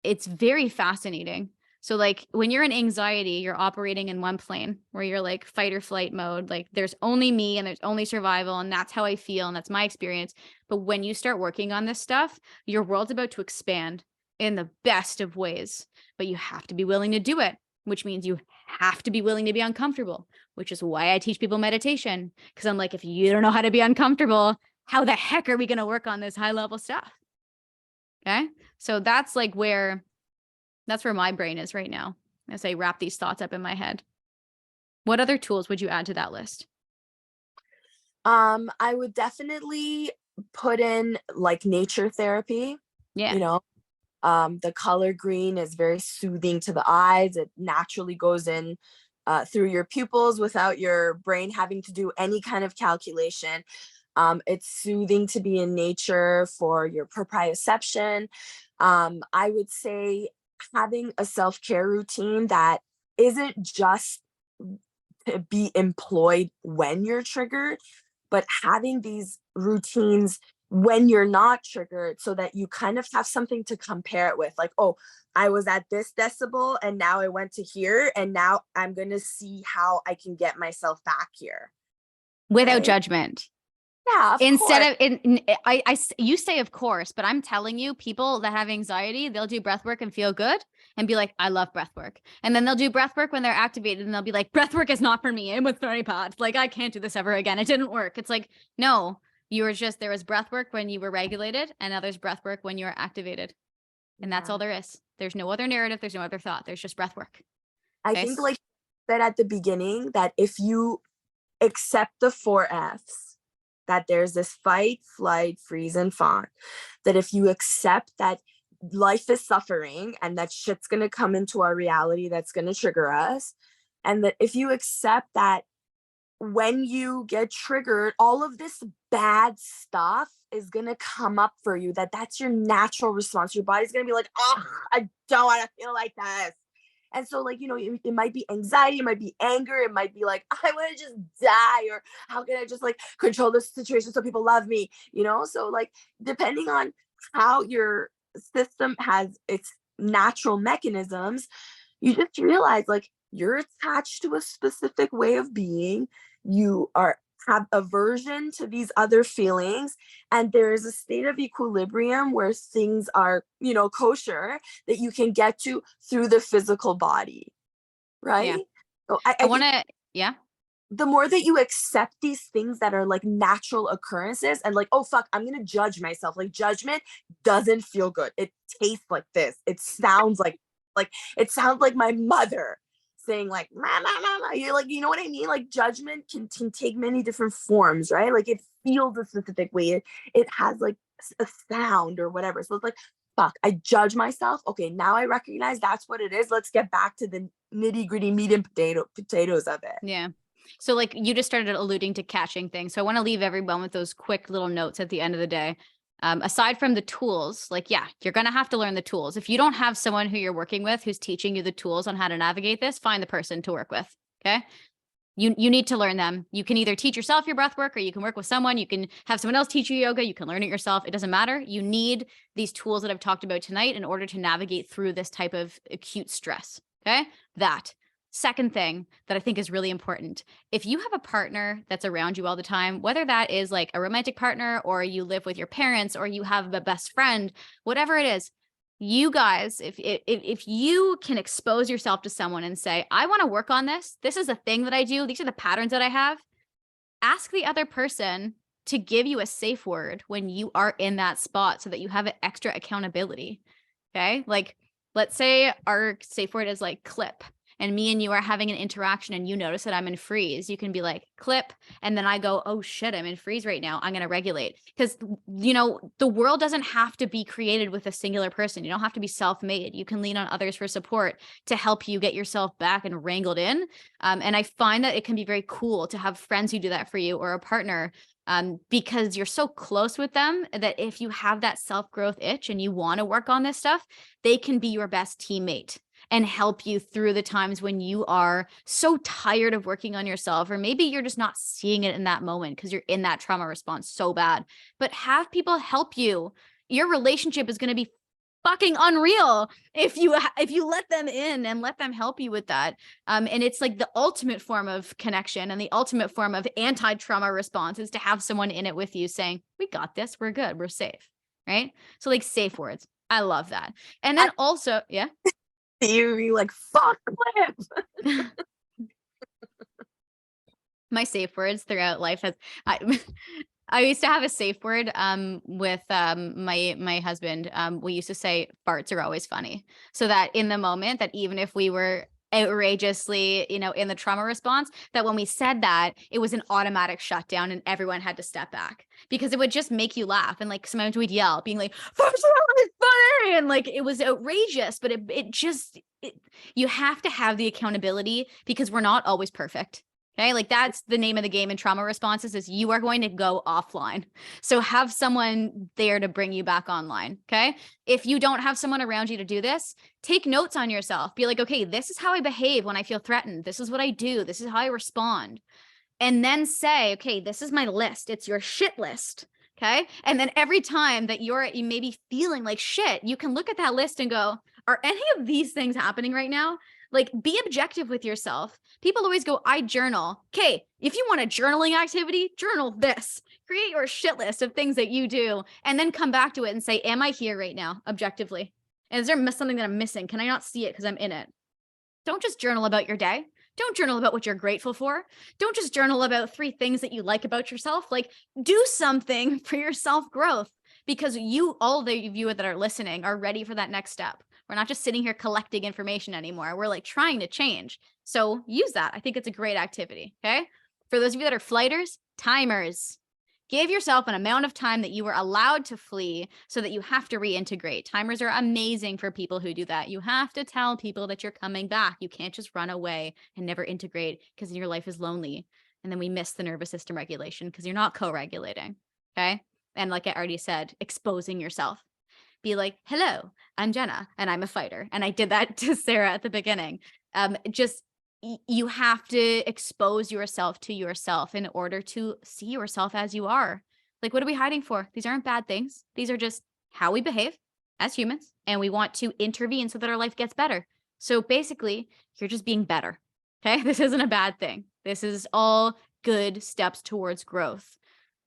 It's very fascinating. So like when you're in anxiety, you're operating in one plane where you're like fight or flight mode. Like there's only me and there's only survival. And that's how I feel. And that's my experience. But when you start working on this stuff, your world's about to expand in the best of ways. But you have to be willing to do it, which means you have to be willing to be uncomfortable, which is why I teach people meditation. Because I'm like, if you don't know how to be uncomfortable, how the heck are we going to work on this high level stuff? Okay. So that's where my brain is right now as I wrap these thoughts up in my head. What other tools would you add to that list? I would definitely put in like nature therapy, Yeah. you know. The color green is very soothing to the eyes. It naturally goes in through your pupils without your brain having to do any kind of calculation. It's soothing to be in nature for your proprioception. I would say having a self-care routine that isn't just to be employed when you're triggered, but having these routines when you're not triggered so that you kind of have something to compare it with. Like, oh, I was at this decibel and now I went to here and now I'm going to see how I can get myself back here. Without Right? judgment. Yeah, of Instead course. of you say of course, but I'm telling you, people that have anxiety, they'll do breath work and feel good and be like, I love breath work. And then they'll do breath work when they're activated and they'll be like, breath work is not for me. I'm with Thorny Pod. Like, I can't do this ever again. It didn't work. It's like, no, there was breath work when you were regulated and now there's breath work when you were activated. And that's Yeah. all there is. There's no other narrative. There's no other thought. There's just breath work. I Okay. think like I said at the beginning that if you accept the 4 Fs, that there's this fight, flight, freeze, and fawn, that if you accept that life is suffering and that shit's going to come into our reality that's going to trigger us, and that if you accept that when you get triggered, all of this bad stuff is going to come up for you. That's your natural response. Your body's going to be like, oh, I don't want to feel like this. And so, like, it might be anxiety, it might be anger, it might be like, I want to just die, or how can I just like control this situation so people love me, So, like, depending on how your system has its natural mechanisms, you just realize like you're attached to a specific way of being. You are have aversion to these other feelings, and there is a state of equilibrium where things are, kosher, that you can get to through the physical body, Yeah. right? So I I think want to, yeah. the more that you accept these things that are like natural occurrences, and like, oh fuck, I'm gonna judge myself. Like, judgment doesn't feel good. It tastes like this. It sounds like it sounds like my mother saying like mama mama. You're like, you know what I mean? Like, judgment can take many different forms, right? Like, it feels a specific way. It has like a sound or whatever. So it's like, fuck, I judge myself. Okay, now I recognize that's what it is. Let's get back to the nitty gritty meat and potatoes of it. Yeah. So like you just started alluding to catching things. So I want to leave everyone with those quick little notes at the end of the day. Aside from the tools, like, yeah, you're going to have to learn the tools. If you don't have someone who you're working with who's teaching you the tools on how to navigate this, find the person to work with. Okay. You need to learn them. You can either teach yourself your breath work, or you can work with someone. You can have someone else teach you yoga. You can learn it yourself. It doesn't matter. You need these tools that I've talked about tonight in order to navigate through this type of acute stress. Okay. That. Second thing that I think is really important, if you have a partner that's around you all the time, whether that is like a romantic partner, or you live with your parents, or you have a best friend, whatever it is, you guys, if you can expose yourself to someone and say, I want to work on this. This is a thing that I do. These are the patterns that I have. Ask the other person to give you a safe word when you are in that spot so that you have an extra accountability. Okay. Like, let's say our safe word is like clip, and me and you are having an interaction and you notice that I'm in freeze. You can be like clip. And then I go, oh shit, I'm in freeze right now. I'm going to regulate. Because, the world doesn't have to be created with a singular person. You don't have to be self-made. You can lean on others for support to help you get yourself back and wrangled in. And I find that it can be very cool to have friends who do that for you, or a partner, because you're so close with them that if you have that self-growth itch and you want to work on this stuff, they can be your best teammate and help you through the times when you are so tired of working on yourself, or maybe you're just not seeing it in that moment because you're in that trauma response so bad. But have people help you. Your relationship is going to be fucking unreal if you let them in and let them help you with that. And it's like the ultimate form of connection, and the ultimate form of anti-trauma response is to have someone in it with you saying, we got this, we're good, we're safe, right? So like safe words. I love that. And then also, yeah. You like, fuck Liv. My safe words throughout life has I used to have a safe word with my husband. We used to say farts are always funny. So that in the moment, that even if we were outrageously, in the trauma response, that when we said that, it was an automatic shutdown and everyone had to step back, because it would just make you laugh. And like sometimes we'd yell, being like, farts are always funny. And like it was outrageous, but you have to have the accountability, because we're not always perfect. Okay. Like that's the name of the game in trauma responses, is you are going to go offline. So have someone there to bring you back online. Okay. If you don't have someone around you to do this, take notes on yourself. Be like, okay, this is how I behave when I feel threatened. This is what I do. This is how I respond. And then say, okay, this is my list. It's your shit list. Okay. And then every time that you may be feeling like shit, you can look at that list and go, are any of these things happening right now? Like, be objective with yourself. People always go, I journal. Okay, if you want a journaling activity, journal this. Create your shit list of things that you do, and then come back to it and say, am I here right now, objectively? And is there something that I'm missing? Can I not see it because I'm in it? Don't just journal about your day. Don't journal about what you're grateful for. Don't just journal about 3 things that you like about yourself. Like, do something for your self-growth, because all of you that are listening are ready for that next step. We're not just sitting here collecting information anymore. We're like trying to change. So use that. I think it's a great activity. Okay. For those of you that are flighters, timers. Give yourself an amount of time that you were allowed to flee so that you have to reintegrate. Timers are amazing for people who do that. You have to tell people that you're coming back. You can't just run away and never integrate, because your life is lonely. And then we miss the nervous system regulation because you're not co-regulating. Okay. And like I already said, exposing yourself. Be like, hello, I'm Jenna and I'm a fighter. And I did that to Sarah at the beginning. Just you have to expose yourself to yourself in order to see yourself as you are. Like, what are we hiding for? These aren't bad things. These are just how we behave as humans. And we want to intervene so that our life gets better. So basically, you're just being better. Okay. This isn't a bad thing. This is all good steps towards growth.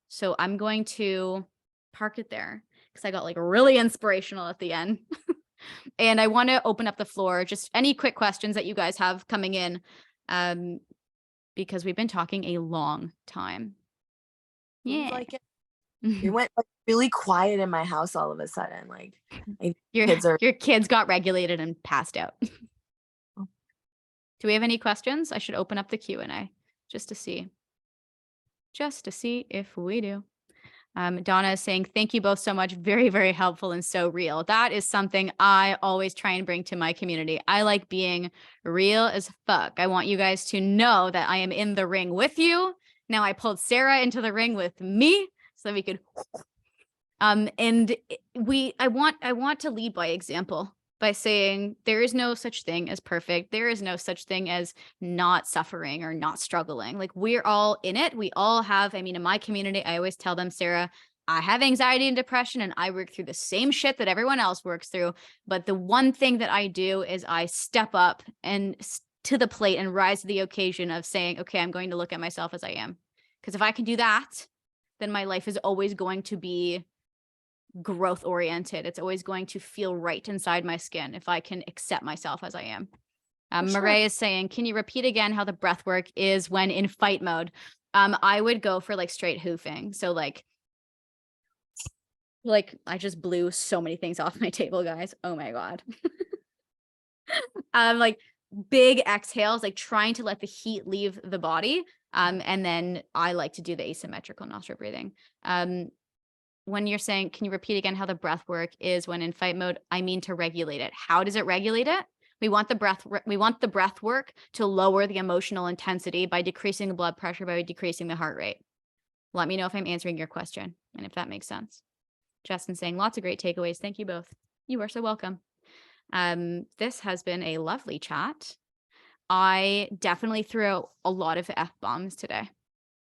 So I'm going to park it there because I got like really inspirational at the end. And I want to open up the floor, just any quick questions that you guys have coming in, because we've been talking a long time. Seems Yeah. like it went like really quiet in my house all of a sudden. Like Your kids are. your kids got regulated and passed out. Oh. Do we have any questions? I should open up the Q&A just to see if we do. Donna is saying, thank you both so much. Very, very helpful and so real. That is something I always try and bring to my community. I like being real as fuck. I want you guys to know that I am in the ring with you. Now I pulled Sarah into the ring with me so that we could, and I want to lead by example by saying there is no such thing as perfect. There is no such thing as not suffering or not struggling. Like, we're all in it. We all have, I mean, in my community, I always tell them, Sarah, I have anxiety and depression and I work through the same shit that everyone else works through. But the one thing that I do is I step up and to the plate and rise to the occasion of saying, okay, I'm going to look at myself as I am. Because if I can do that, then my life is always going to be growth oriented. It's always going to feel right inside my skin if I can accept myself as I am. Sure. Marae is saying, can you repeat again how the breath work is when in fight mode? I would go for like straight hoofing. So like I just blew so many things off my table, guys. Oh my God. Like big exhales, like trying to let the heat leave the body. And then I like to do the asymmetrical nostril breathing. When you're saying, can you repeat again how the breath work is when in fight mode? I mean to regulate it. How does it regulate it? We want the breath work to lower the emotional intensity by decreasing the blood pressure, by decreasing the heart rate. Let me know if I'm answering your question and if that makes sense. Justin saying, lots of great takeaways. Thank you both. You are so welcome. This has been a lovely chat. I definitely threw out a lot of F-bombs today.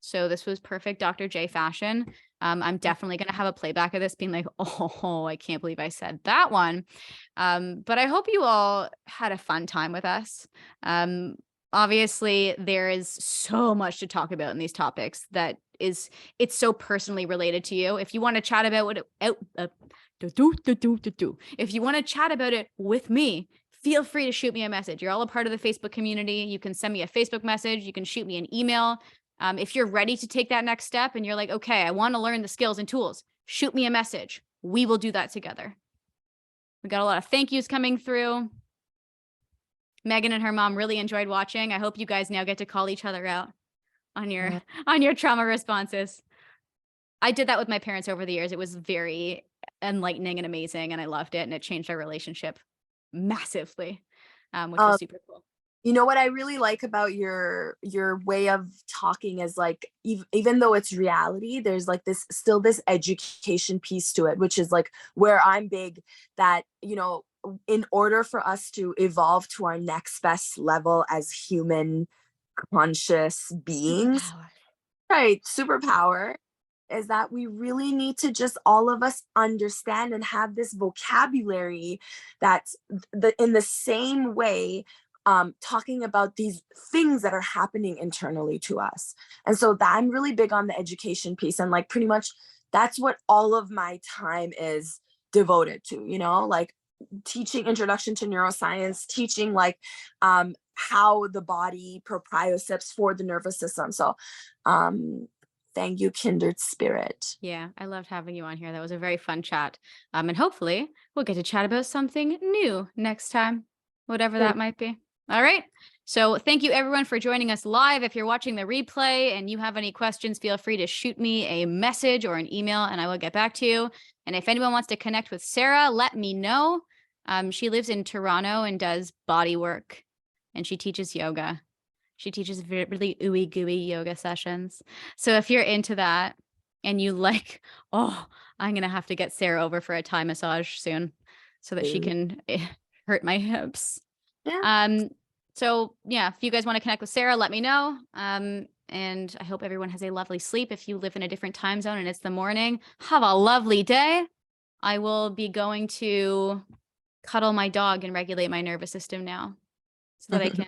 So this was perfect Dr. J fashion. I'm definitely going to have a playback of this being like, oh, I can't believe I said that one. But I hope you all had a fun time with us. Obviously, there is so much to talk about in these topics that it's so personally related to you. If you want to chat about if you want to chat about it with me, feel free to shoot me a message. You're all a part of the Facebook community. You can send me a Facebook message. You can shoot me an email. If you're ready to take that next step and you're like, okay, I want to learn the skills and tools, shoot me a message. We will do that together. We got a lot of thank yous coming through. Megan and her mom really enjoyed watching. I hope you guys now get to call each other out on your trauma responses. I did that with my parents over the years. It was very enlightening and amazing, and I loved it, and it changed our relationship massively, which was super cool. You know what I really like about your way of talking is like, even though it's reality, there's like this education piece to it, which is like where I'm big, that, you know, in order for us to evolve to our next best level as human conscious beings, right, superpower, is that we really need to just all of us understand and have this vocabulary that's in the same way, talking about these things that are happening internally to us. And so that I'm really big on the education piece, and like pretty much that's what all of my time is devoted to, you know, like teaching introduction to neuroscience, teaching like how the body propriocepts for the nervous system. So thank you, kindred spirit. Yeah, I loved having you on here. That was a very fun chat. And hopefully we'll get to chat about something new next time, whatever that might be. All right. So thank you everyone for joining us live. If you're watching the replay and you have any questions, feel free to shoot me a message or an email and I will get back to you. And if anyone wants to connect with Sarah, let me know. She lives in Toronto and does body work and she teaches yoga. She teaches really ooey gooey yoga sessions. So if you're into that and you like, oh, I'm gonna have to get Sarah over for a Thai massage soon so that she Ooh. can hurt my hips. Yeah. So yeah, if you guys want to connect with Sarah, let me know. And I hope everyone has a lovely sleep. If you live in a different time zone and it's the morning, have a lovely day. I will be going to cuddle my dog and regulate my nervous system now so that I can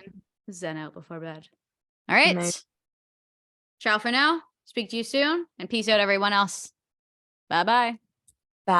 zen out before bed. All Amazing. right. Ciao for now. Speak to you soon and peace out, everyone else. Bye bye. Bye.